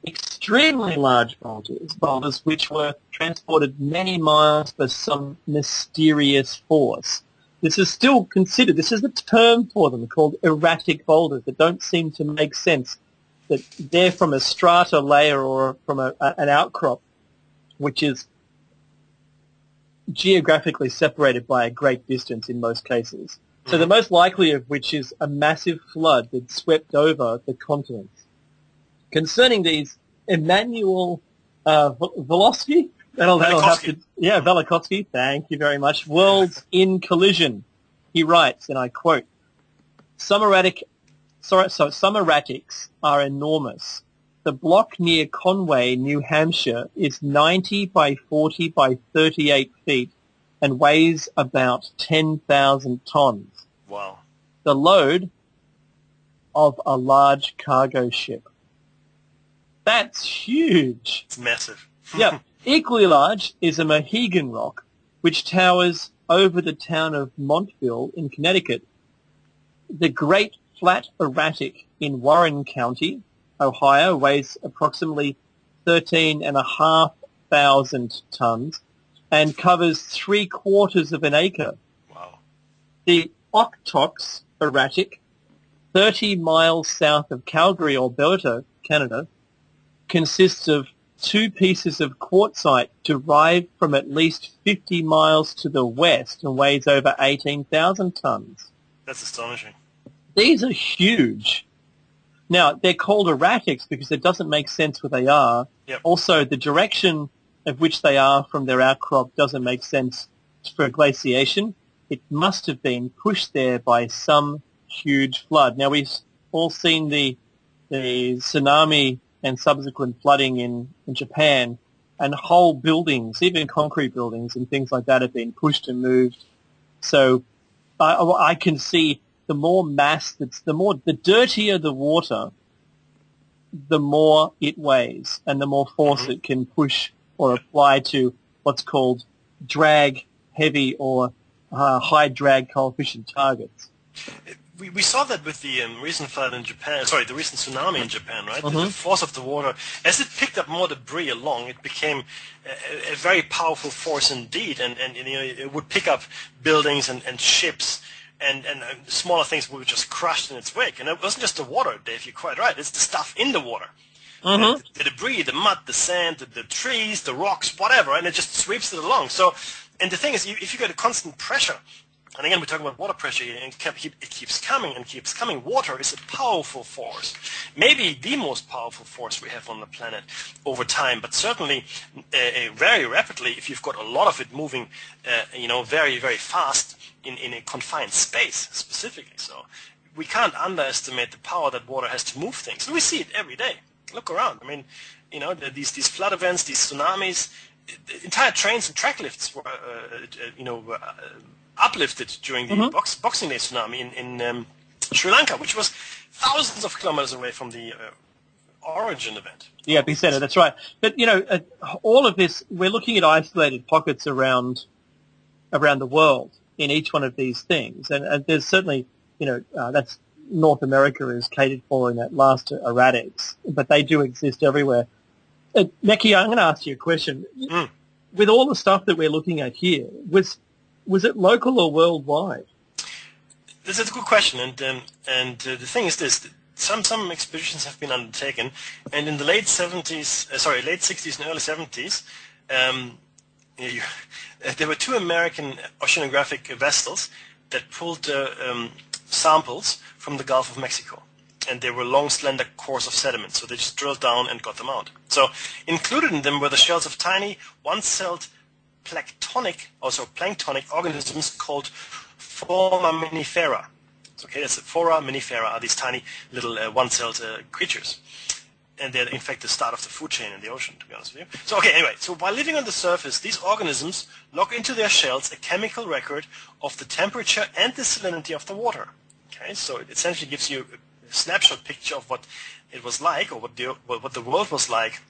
extremely large boulders which were transported many miles by some mysterious force. This is still considered, this is the term for them, called erratic boulders, that don't seem to make sense that they're from a strata layer or from an outcrop, which is geographically separated by a great distance in most cases. So the most likely of which is a massive flood that swept over the continents. Concerning these, Emmanuel Velikovsky, Velikovsky, thank you very much, Worlds in Collision. He writes, and I quote, some erratics are enormous. The block near Conway, New Hampshire, is 90 by 40 by 38 feet and weighs about 10,000 tons. Wow. The load of a large cargo ship. That's huge. It's massive. Yep. Equally large is a Mohegan Rock, which towers over the town of Montville in Connecticut. The Great Flat Erratic in Warren County, Ohio, weighs approximately 13,500 tons and covers 3/4 of an acre. Wow. The Okotoks Erratic, 30 miles south of Calgary, Alberta, Canada, consists of 2 pieces of quartzite derived from at least 50 miles to the west and weighs over 18,000 tons. That's astonishing. These are huge. Now, they're called erratics because it doesn't make sense where they are. Yep. Also, the direction of which they are from their outcrop doesn't make sense for glaciation. It must have been pushed there by some huge flood. Now, we've all seen the tsunami and subsequent flooding in Japan, and whole buildings, even concrete buildings and things like that, have been pushed and moved. So I can see the more mass, the dirtier the water, the more it weighs, and the more force it can push or apply to what's called drag heavy or high drag coefficient targets. We saw that with the recent flood in Japan, the recent tsunami in Japan, right? The force of the water, as it picked up more debris along, it became a very powerful force indeed, and it would pick up buildings and ships and smaller things were just crushed in its wake. And it wasn't just the water, Dave, you're quite right, it's the stuff in the water. The debris, the mud, the sand, the trees, the rocks, whatever, and it just sweeps it along. So, and the thing is, if you get a constant pressure, and again, we're talking about water pressure here, and it keeps coming and keeps coming. Water is a powerful force, maybe the most powerful force we have on the planet over time, but certainly very rapidly if you've got a lot of it moving, very, very fast in a confined space specifically. So we can't underestimate the power that water has to move things. And we see it every day. Look around. I mean, these flood events, these tsunamis, entire trains and track lifts were, uplifted during the Boxing Day tsunami in Sri Lanka, which was thousands of kilometers away from the origin event. Yeah, epicenter, that's right. But, all of this, we're looking at isolated pockets around the world in each one of these things. And there's certainly, that's North America is catered for in that last erratics, but they do exist everywhere. Neki, I'm going to ask you a question. With all the stuff that we're looking at here, was it local or worldwide? This is a good question, and the thing is this: some expeditions have been undertaken, and in the late 60s and early 70s, there were 2 American oceanographic vessels that pulled samples from the Gulf of Mexico, and they were long, slender cores of sediment, so they just drilled down and got them out. So included in them were the shells of tiny, one-celled planktonic organisms called foraminifera. Okay, that's foraminifera are these tiny little one-celled creatures, and they're in fact the start of the food chain in the ocean, to be honest with you. So so while living on the surface, these organisms lock into their shells a chemical record of the temperature and the salinity of the water. Okay, so it essentially gives you a snapshot picture of what it was like, or what the world was like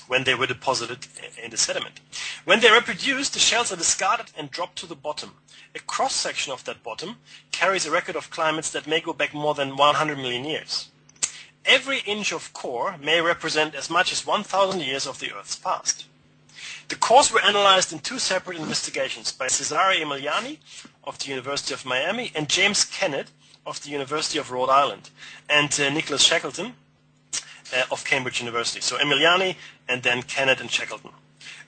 when they were deposited in the sediment. When they reproduce, the shells are discarded and dropped to the bottom. A cross-section of that bottom carries a record of climates that may go back more than 100 million years. Every inch of core may represent as much as 1,000 years of the Earth's past. The cores were analyzed in 2 separate investigations by Cesare Emiliani of the University of Miami and James Kennett of the University of Rhode Island, and Nicholas Shackleton of Cambridge University. So Emiliani and then Kennett and Shackleton.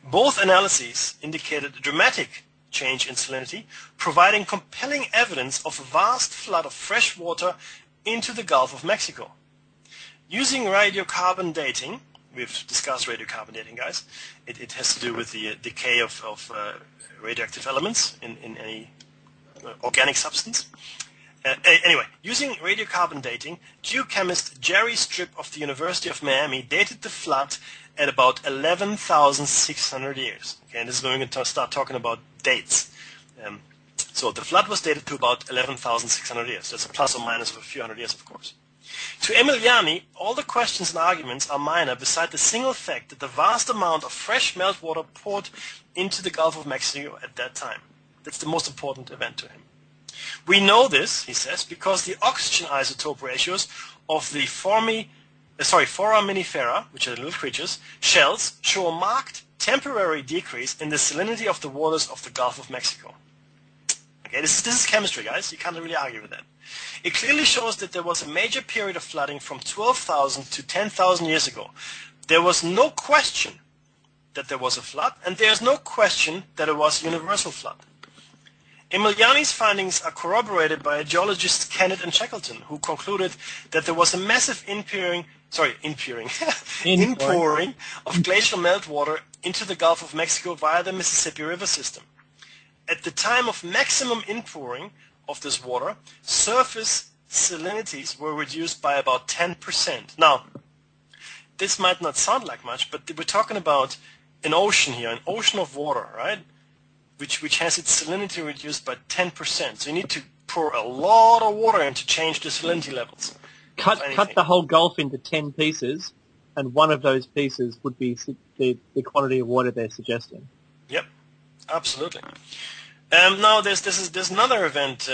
Both analyses indicated a dramatic change in salinity, providing compelling evidence of a vast flood of fresh water into the Gulf of Mexico. Using radiocarbon dating, we've discussed radiocarbon dating, guys. It has to do with the decay of radioactive elements in any organic substance. Anyway, using radiocarbon dating, geochemist Jerry Strip of the University of Miami dated the flood at about 11,600 years. Okay, and this is going to start talking about dates. So the flood was dated to about 11,600 years. That's a plus or minus of a few hundred years, of course. To Emiliani, all the questions and arguments are minor beside the single fact that the vast amount of fresh meltwater poured into the Gulf of Mexico at that time. That's the most important event to him. We know this, he says, because the oxygen isotope ratios of the foraminifera, which are little creatures, shells, show a marked temporary decrease in the salinity of the waters of the Gulf of Mexico. Okay, this is chemistry, guys. You can't really argue with that. It clearly shows that there was a major period of flooding from 12,000 to 10,000 years ago. There was no question that there was a flood, and there's no question that it was a universal flood. Emiliani's findings are corroborated by geologists Kennett and Shackleton, who concluded that there was a massive inpouring of glacial meltwater into the Gulf of Mexico via the Mississippi River system. At the time of maximum inpouring of this water, surface salinities were reduced by about 10%. Now, this might not sound like much, but we're talking about an ocean here, an ocean of water, right? Which has its salinity reduced by 10%. So you need to pour a lot of water in to change the salinity levels. Cut the whole Gulf into 10 pieces, and one of those pieces would be the quantity of water they're suggesting. Yep, absolutely. Now there's another event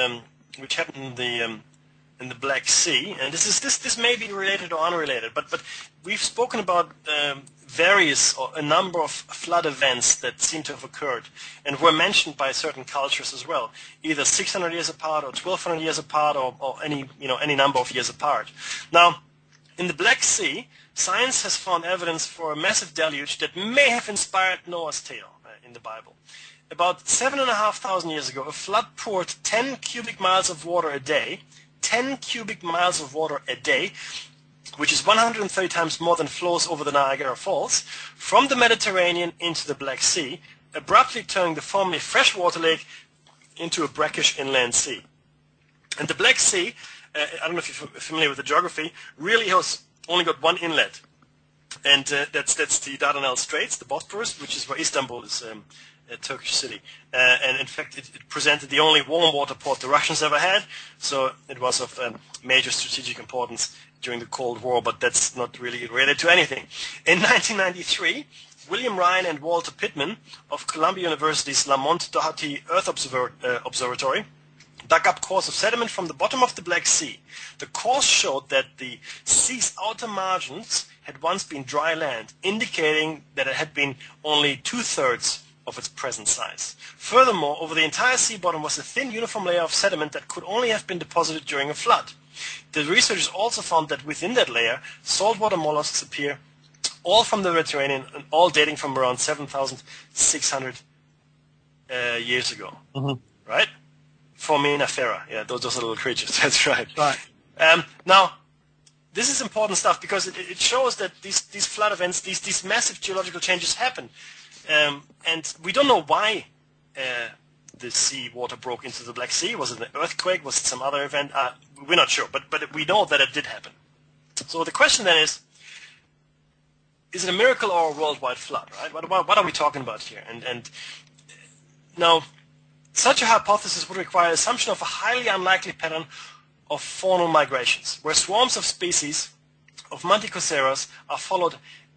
which happened in the Black Sea, and this may be related or unrelated, but we've spoken about a number of flood events that seem to have occurred and were mentioned by certain cultures as well, either 600 years apart or 1,200 years apart or any number of years apart. Now, in the Black Sea, science has found evidence for a massive deluge that may have inspired Noah's tale in the Bible. About 7,500 years ago, a flood poured 10 cubic miles of water a day, 10 cubic miles of water a day, which is 130 times more than flows over the Niagara Falls, from the Mediterranean into the Black Sea, abruptly turning the formerly freshwater lake into a brackish inland sea. And the Black Sea, I don't know if you're familiar with the geography, really has only got one inlet. And that's the Dardanelles Straits, the Bosporus, which is where Istanbul is, a Turkish city. And in fact, it presented the only warm water port the Russians ever had, so it was of major strategic importance during the Cold War, but that's not really related to anything. In 1993, William Ryan and Walter Pittman of Columbia University's Lamont Doherty Earth Observatory dug up cores of sediment from the bottom of the Black Sea. The cores showed that the sea's outer margins had once been dry land, indicating that it had been only 2/3 of its present size. Furthermore, over the entire sea bottom was a thin uniform layer of sediment that could only have been deposited during a flood. The researchers also found that within that layer, saltwater mollusks appear, all from the Mediterranean and all dating from around 7,600 years ago. Mm-hmm. Right? Foraminifera. Yeah, those are little creatures. That's right. Right. Now, this is important stuff because it shows that these flood events, these massive geological changes happen. And we don't know why the sea water broke into the Black Sea. Was it an earthquake? Was it some other event? We're not sure, but we know that it did happen. So the question then is it a miracle or a worldwide flood, right? What are we talking about here? And now, such a hypothesis would require assumption of a highly unlikely pattern of faunal migrations, where swarms of species of Manticoceras are followed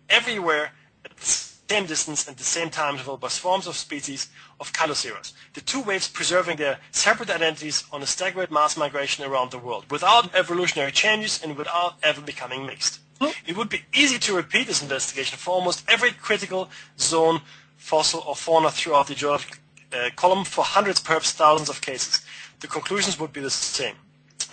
everywhere at the same distance and the same time interval by swarms of species of Calyceras, the two waves preserving their separate identities on a staggered mass migration around the world, without evolutionary changes and without ever becoming mixed. It would be easy to repeat this investigation for almost every critical zone, fossil or fauna throughout the geological column for hundreds, perhaps thousands of cases. The conclusions would be the same.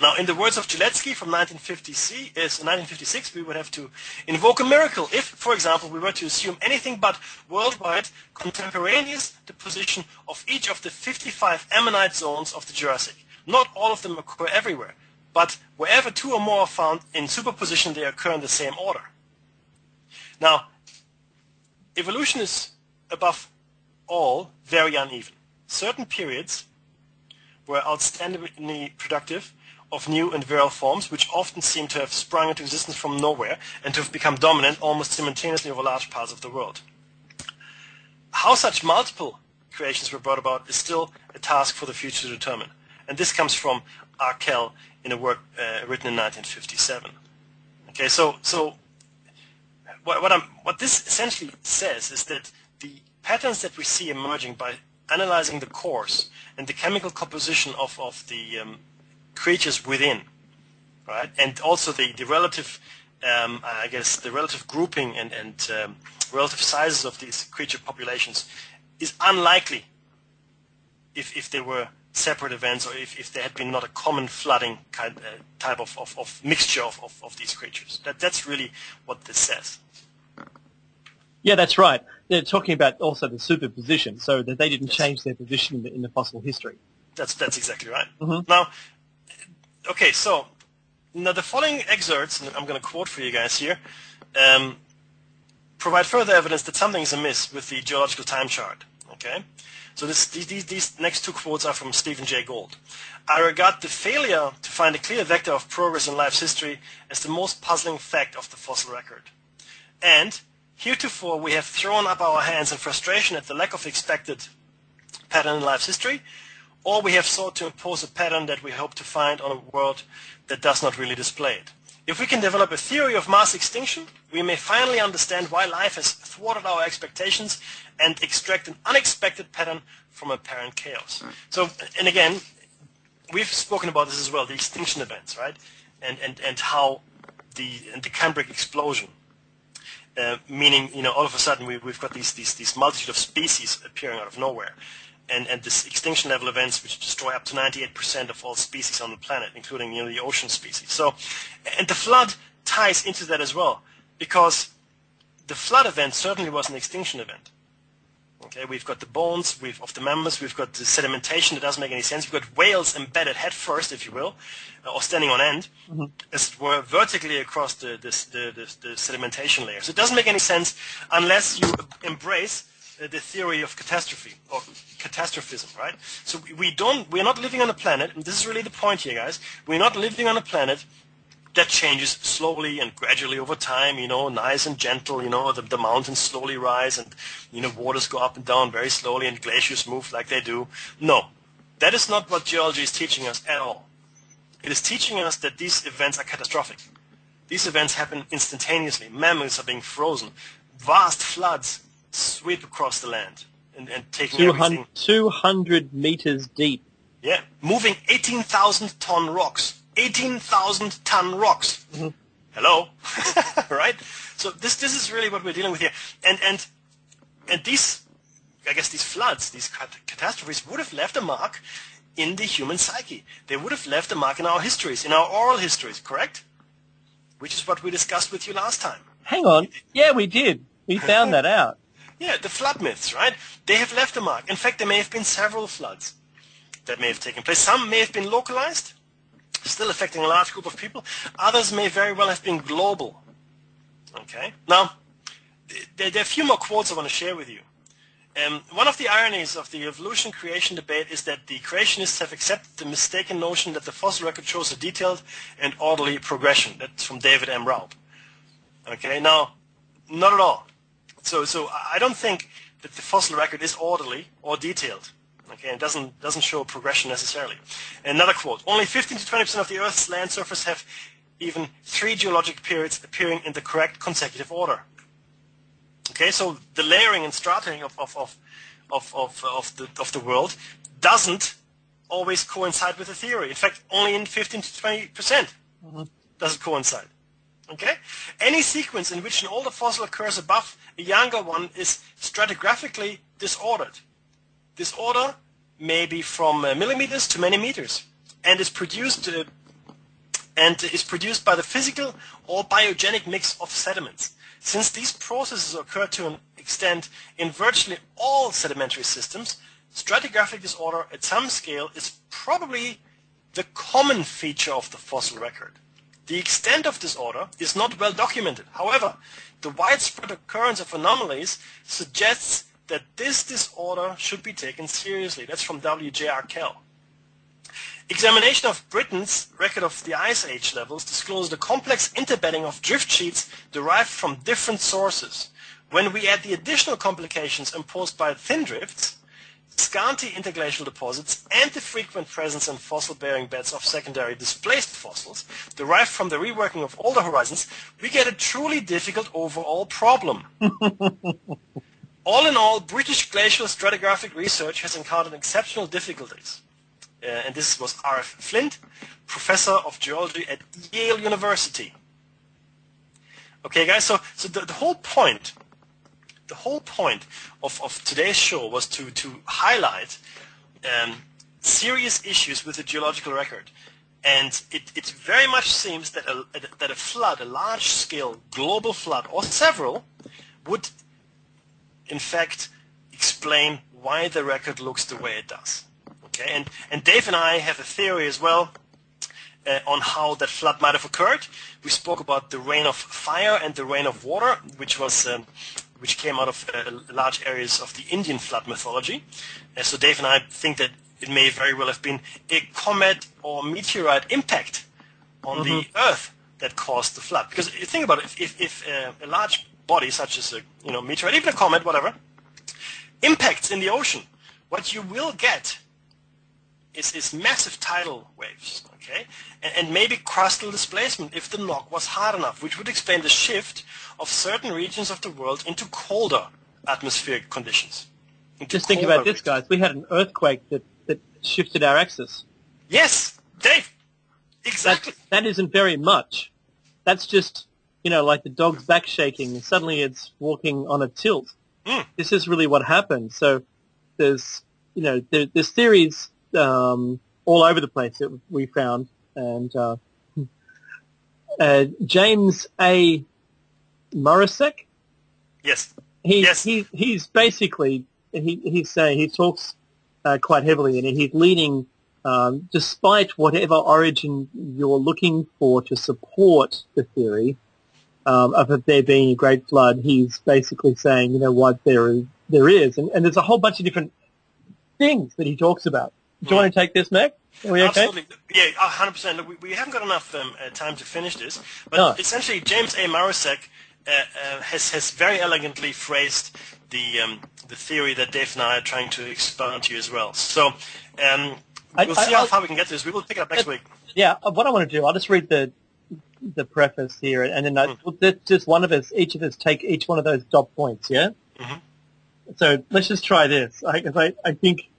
Now, in the words of Geological from 1956, we would have to invoke a miracle if, for example, we were to assume anything but worldwide contemporaneous deposition of each of the 55 ammonite zones of the Jurassic. Not all of them occur everywhere, but wherever two or more are found in superposition, they occur in the same order. Now, evolution is, above all, very uneven. Certain periods were outstandingly productive of new and virile forms, which often seem to have sprung into existence from nowhere and to have become dominant almost simultaneously over large parts of the world. How such multiple creations were brought about is still a task for the future to determine. And this comes from Archaeology in a work written in 1957. Okay, so what this essentially says is that the patterns that we see emerging by analyzing the cores and the chemical composition of the creatures within, right, and also the relative, I guess, the relative grouping and relative sizes of these creature populations is unlikely if they were separate events or if there had been not a common flooding type of mixture of these creatures. That's really what this says. Yeah, that's right. They're talking about also the superposition, so that they didn't change their position in the fossil history. That's exactly right. Mm-hmm. Now, okay, so now the following excerpts, and I'm going to quote for you guys here, provide further evidence that something is amiss with the geological time chart. Okay, so these next two quotes are from Stephen Jay Gould. I regard the failure to find a clear vector of progress in life's history as the most puzzling fact of the fossil record. And heretofore we have thrown up our hands in frustration at the lack of expected pattern in life's history, or we have sought to impose a pattern that we hope to find on a world that does not really display it. If we can develop a theory of mass extinction, we may finally understand why life has thwarted our expectations and extract an unexpected pattern from apparent chaos. So, and again, we've spoken about this as well, the extinction events, right? And how the Cambric explosion, meaning, you know, all of a sudden we've got these multitude of species appearing out of nowhere. And this extinction level events which destroy up to 98% of all species on the planet, including, you know, the ocean species. So, and the flood ties into that as well, because the flood event certainly was an extinction event. Okay, we've got the bones of the mammoths, we've got the sedimentation that doesn't make any sense, we've got whales embedded head first, if you will, or standing on end, as it were, vertically across the sedimentation layers. It doesn't make any sense unless you embrace the theory of catastrophe or catastrophism, right? So we're not living on a planet, and this is really the point here, guys. We're not living on a planet that changes slowly and gradually over time, you know, nice and gentle, you know, the mountains slowly rise and, you know, waters go up and down very slowly and glaciers move like they do. No, that is not what geology is teaching us at all. It is teaching us that these events are catastrophic. These events happen instantaneously. Mammoths are being frozen. Vast floods sweep across the land and taking everything. 200 meters deep. Yeah, moving 18,000-ton rocks. 18,000-ton rocks. Mm-hmm. Hello, right? So this is really what we're dealing with here. And these, I guess, these floods, these catastrophes would have left a mark in the human psyche. They would have left a mark in our histories, in our oral histories, correct? Which is what we discussed with you last time. Hang on. Yeah, we did. We found that out. Yeah, the flood myths, right? They have left a mark. In fact, there may have been several floods that may have taken place. Some may have been localized, still affecting a large group of people. Others may very well have been global. Okay? Now, there are a few more quotes I want to share with you. One of the ironies of the evolution-creation debate is that the creationists have accepted the mistaken notion that the fossil record shows a detailed and orderly progression. That's from David M. Raub. Okay? Now, not at all. So I don't think that the fossil record is orderly or detailed. Okay, it doesn't show progression necessarily. Another quote: only 15 to 20% of the Earth's land surface have even 3 geologic periods appearing in the correct consecutive order. Okay, so the layering and strating of the world doesn't always coincide with the theory. In fact, only in 15 to 20% does it coincide. Okay? Any sequence in which an older fossil occurs above a younger one is stratigraphically disordered. This order may be from millimeters to many meters and is produced and is produced by the physical or biogenic mix of sediments. Since these processes occur to an extent in virtually all sedimentary systems, stratigraphic disorder at some scale is probably the common feature of the fossil record. The extent of disorder is not well documented. However, the widespread occurrence of anomalies suggests that this disorder should be taken seriously. That's from W.J. Arkell. Examination of Britain's record of the Ice Age levels disclosed a complex interbedding of drift sheets derived from different sources. When we add the additional complications imposed by thin drifts, scanty interglacial deposits, and the frequent presence in fossil-bearing beds of secondary displaced fossils derived from the reworking of older horizons, we get a truly difficult overall problem. All in all, British glacial stratigraphic research has encountered exceptional difficulties. And this was R.F. Flint, professor of geology at Yale University. Okay, guys, so the whole point of today's show was to highlight serious issues with the geological record. And it very much seems that a flood, a large-scale global flood, or several, would in fact explain why the record looks the way it does. Okay, and Dave and I have a theory as well on how that flood might have occurred. We spoke about the rain of fire and the rain of water, which came out of large areas of the Indian flood mythology. So Dave and I think that it may very well have been a comet or meteorite impact on the Earth that caused the flood. Because you think about it, if a large body such as a meteorite, even a comet, whatever, impacts in the ocean, what you will get is massive tidal waves, okay, and maybe crustal displacement if the knock was hard enough, which would explain the shift of certain regions of the world into colder atmospheric conditions. Just think about this, guys. We had an earthquake that shifted our axis. Yes, Dave, exactly. That isn't very much. That's just, like the dog's back shaking, and suddenly it's walking on a tilt. This is really what happened. So there's theories all over the place that we found, and James A. Morrisek. Yes. He's basically he's saying, he talks quite heavily, and he's leaning, despite whatever origin you're looking for to support the theory of there being a great flood, he's basically saying, what there is, and there's a whole bunch of different things that he talks about. Do you want to take this, Mac? Are we okay? Absolutely. Yeah, 100%. Look, we haven't got enough time to finish this, but essentially James A. Morrisek has very elegantly phrased the theory that Dave and I are trying to expound to you as well. So we'll see how far we can get this. We will pick it up next week. Yeah, what I want to do, I'll just read the preface here, and then just each of us take each one of those dot points, yeah? Mm-hmm. So let's just try this. I think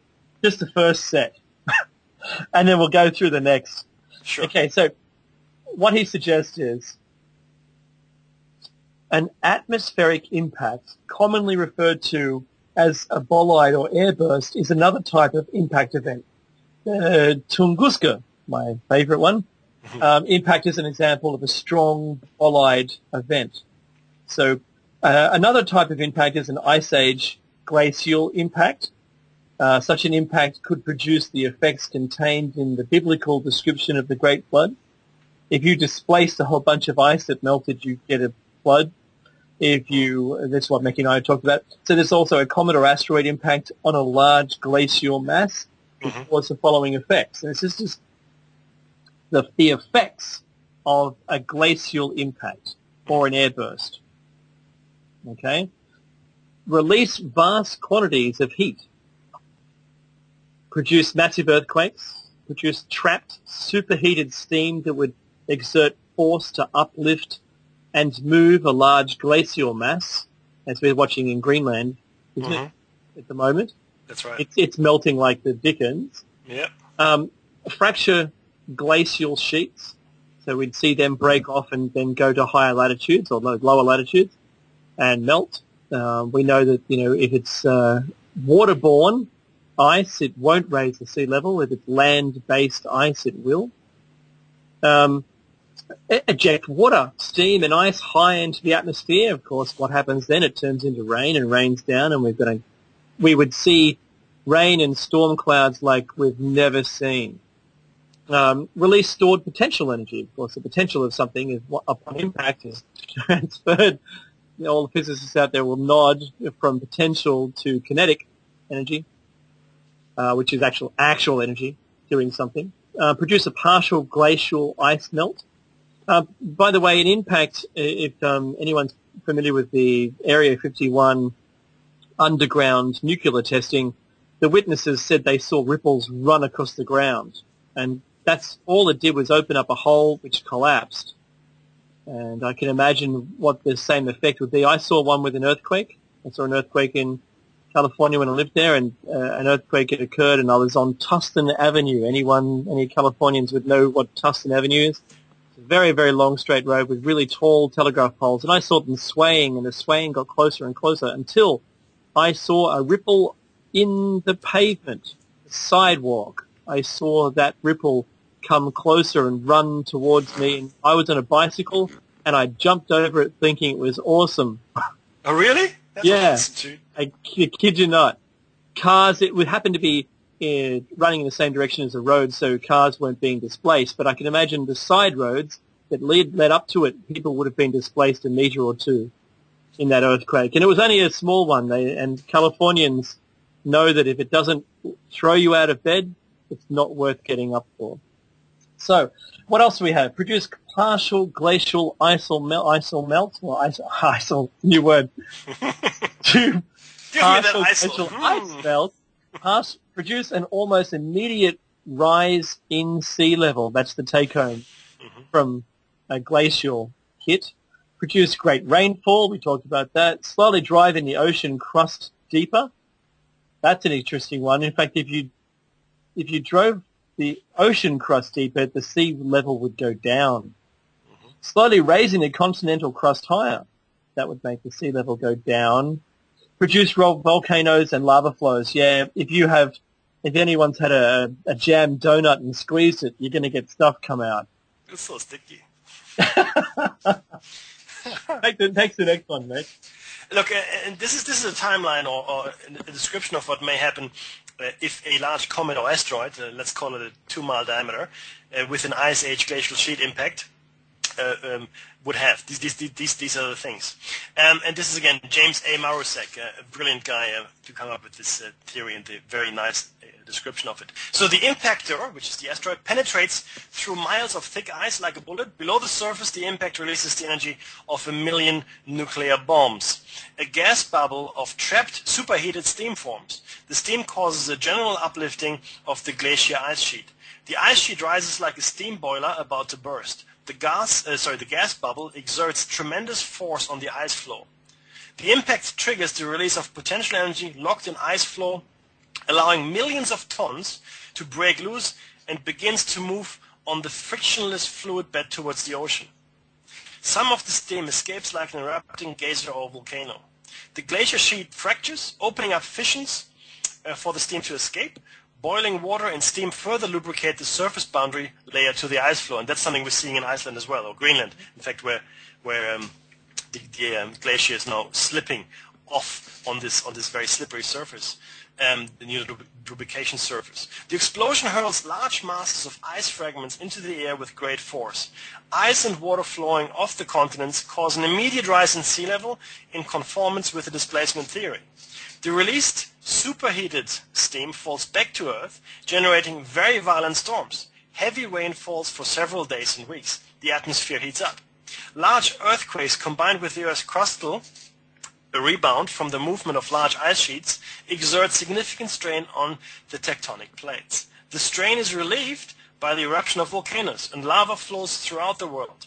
just the first set, and then we'll go through the next. Sure. Okay, so what he suggests is an atmospheric impact, commonly referred to as a bolide or airburst, is another type of impact event. Tunguska, my favorite one. Impact is an example of a strong bolide event. So another type of impact is an ice age glacial impact. Such an impact could produce the effects contained in the biblical description of the Great Flood. If you displaced a whole bunch of ice that melted, you get a flood. That's what Mickey and I talked about. So there's also a comet or asteroid impact on a large glacial mass, which causes the following effects. And this is just the effects of a glacial impact or an airburst. Okay? Release vast quantities of heat. Produce massive earthquakes. Produce trapped, superheated steam that would exert force to uplift and move a large glacial mass, as we're watching in Greenland, isn't it, at the moment? That's right. It's melting like the dickens. Yep. Fracture glacial sheets, so we'd see them break off and then go to higher latitudes or lower latitudes and melt. We know that, if it's waterborne ice, it won't raise the sea level. If it's land-based ice, it will. eject water, steam and ice high into the atmosphere. Of course, what happens then? It turns into rain and rains down, and we would see rain and storm clouds like we've never seen. Release stored potential energy. Of course, the potential of something is upon impact is transferred. All the physicists out there will nod from potential to kinetic energy, which is actual energy doing something. Produce a partial glacial ice melt. By the way, in impact, if anyone's familiar with the Area 51 underground nuclear testing, the witnesses said they saw ripples run across the ground, and that's all it did was open up a hole which collapsed. And I can imagine what the same effect would be. I saw one with an earthquake. I saw an earthquake in California when I lived there, and an earthquake had occurred, and I was on Tustin Avenue. Any Californians would know what Tustin Avenue is. It's a very, very long straight road with really tall telegraph poles, and I saw them swaying, and the swaying got closer and closer until I saw a ripple in the pavement, the sidewalk. I saw that ripple come closer and run towards me, and I was on a bicycle, and I jumped over it thinking it was awesome. Oh, really? That's yeah, awesome. I kid you not. Cars, it would happen to be running in the same direction as the road, so cars weren't being displaced, but I can imagine the side roads that led up to it, people would have been displaced a metre or two in that earthquake. And it was only a small one, and Californians know that if it doesn't throw you out of bed, it's not worth getting up for. So, what else do we have? Produce partial glacial new word. Give me that Glacial ice melt. Produce an almost immediate rise in sea level. That's the take-home from a glacial hit. Produce great rainfall. We talked about that. Slowly drive in the ocean crust deeper. That's an interesting one. In fact, if you drove the ocean crust deeper, the sea level would go down. Slowly raising the continental crust higher. That would make the sea level go down. Produce volcanoes and lava flows. Yeah, if anyone's had a jam donut and squeezed it, you're going to get stuff come out. It's so sticky. Take the next one, mate. Look, and this is a timeline or a description of what may happen if a large comet or asteroid, let's call it a 2-mile diameter, with an ice age glacial sheet impact, would have. These are the things. And this is, again, James A. Marusek, a brilliant guy to come up with this theory and the very nice description of it. So the impactor, which is the asteroid, penetrates through miles of thick ice like a bullet. Below the surface, the impact releases the energy of 1 million nuclear bombs. A gas bubble of trapped superheated steam forms. The steam causes a general uplifting of the glacier ice sheet. The ice sheet rises like a steam boiler about to burst. The gas bubble exerts tremendous force on the ice flow. The impact triggers the release of potential energy locked in ice flow, allowing millions of tons to break loose and begins to move on the frictionless fluid bed towards the ocean. Some of the steam escapes like an erupting geyser or volcano. The glacier sheet fractures, opening up fissures for the steam to escape. Boiling water and steam further lubricate the surface boundary layer to the ice flow, and that's something we're seeing in Iceland as well, or Greenland, in fact, where the glacier is now slipping off on this very slippery surface, the new lubrication surface. The explosion hurls large masses of ice fragments into the air with great force. Ice and water flowing off the continents cause an immediate rise in sea level in conformance with the displacement theory. The released superheated steam falls back to Earth, generating very violent storms. Heavy rain falls for several days and weeks. The atmosphere heats up. Large earthquakes combined with the Earth's crustal, a rebound from the movement of large ice sheets, exert significant strain on the tectonic plates. The strain is relieved by the eruption of volcanoes, and lava flows throughout the world.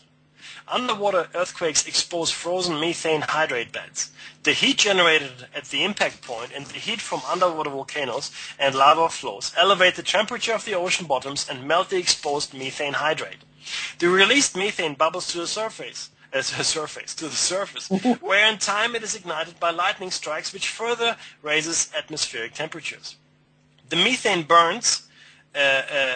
Underwater earthquakes expose frozen methane hydrate beds. The heat generated at the impact point and the heat from underwater volcanoes and lava flows elevate the temperature of the ocean bottoms and melt the exposed methane hydrate. The released methane bubbles to the surface, where in time it is ignited by lightning strikes, which further raises atmospheric temperatures. The methane burns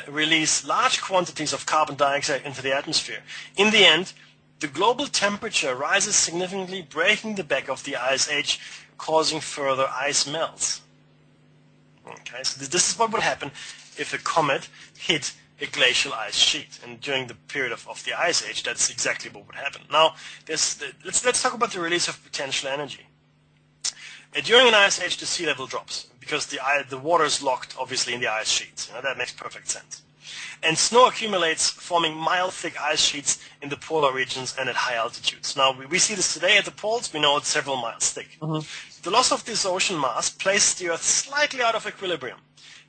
release large quantities of carbon dioxide into the atmosphere. In the end, the global temperature rises significantly, breaking the back of the ice age, causing further ice melts. Okay, so this is what would happen if a comet hit a glacial ice sheet. And during the period of the ice age, that's exactly what would happen. Now, let's talk about the release of potential energy. During an ice age, the sea level drops because the water is locked, obviously, in the ice sheets. That makes perfect sense. And snow accumulates, forming mile-thick ice sheets in the polar regions and at high altitudes. Now, we see this today at the poles. We know it's several miles thick. The loss of this ocean mass places the Earth slightly out of equilibrium.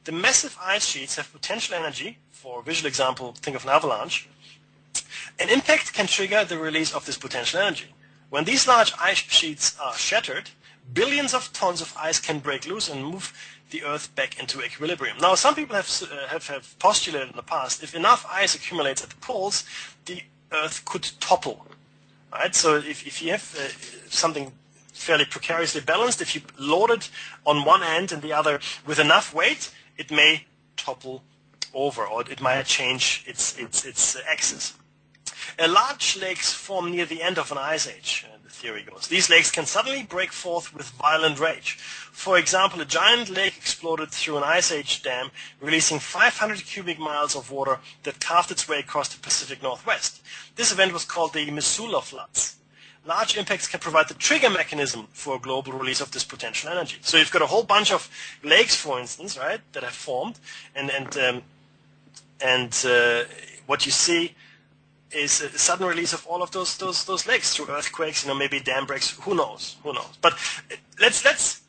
The massive ice sheets have potential energy. For a visual example, think of an avalanche. An impact can trigger the release of this potential energy. When these large ice sheets are shattered, billions of tons of ice can break loose and move the Earth back into equilibrium. Now, some people have postulated in the past, if enough ice accumulates at the poles, the Earth could topple. Right? So if you have something fairly precariously balanced, if you load it on one end and the other with enough weight, it may topple over, or it might change its axis. Large lakes form near the end of an ice age, the theory goes. These lakes can suddenly break forth with violent rage. For example, a giant lake exploded through an ice age dam, releasing 500 cubic miles of water that carved its way across the Pacific Northwest. This event was called the Missoula floods. Large impacts can provide the trigger mechanism for a global release of this potential energy. So you've got a whole bunch of lakes, for instance, right, that have formed, and what you see is a sudden release of all of those lakes through earthquakes, maybe dam breaks. Who knows? But let's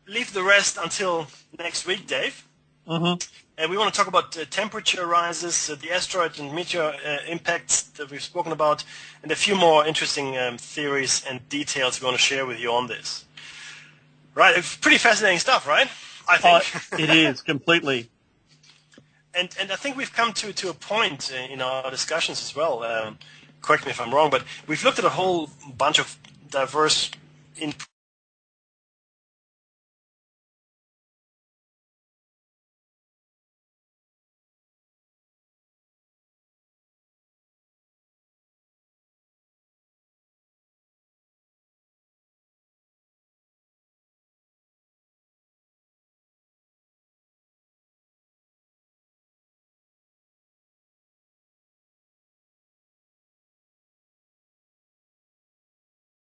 leave the rest until next week, Dave. And we want to talk about temperature rises, the asteroid and meteor impacts that we've spoken about, and a few more interesting theories and details we want to share with you on this. Right, it's pretty fascinating stuff, right? I think it is completely. And I think we've come to a point in our discussions as well. Correct me if I'm wrong, but we've looked at a whole bunch of diverse inputs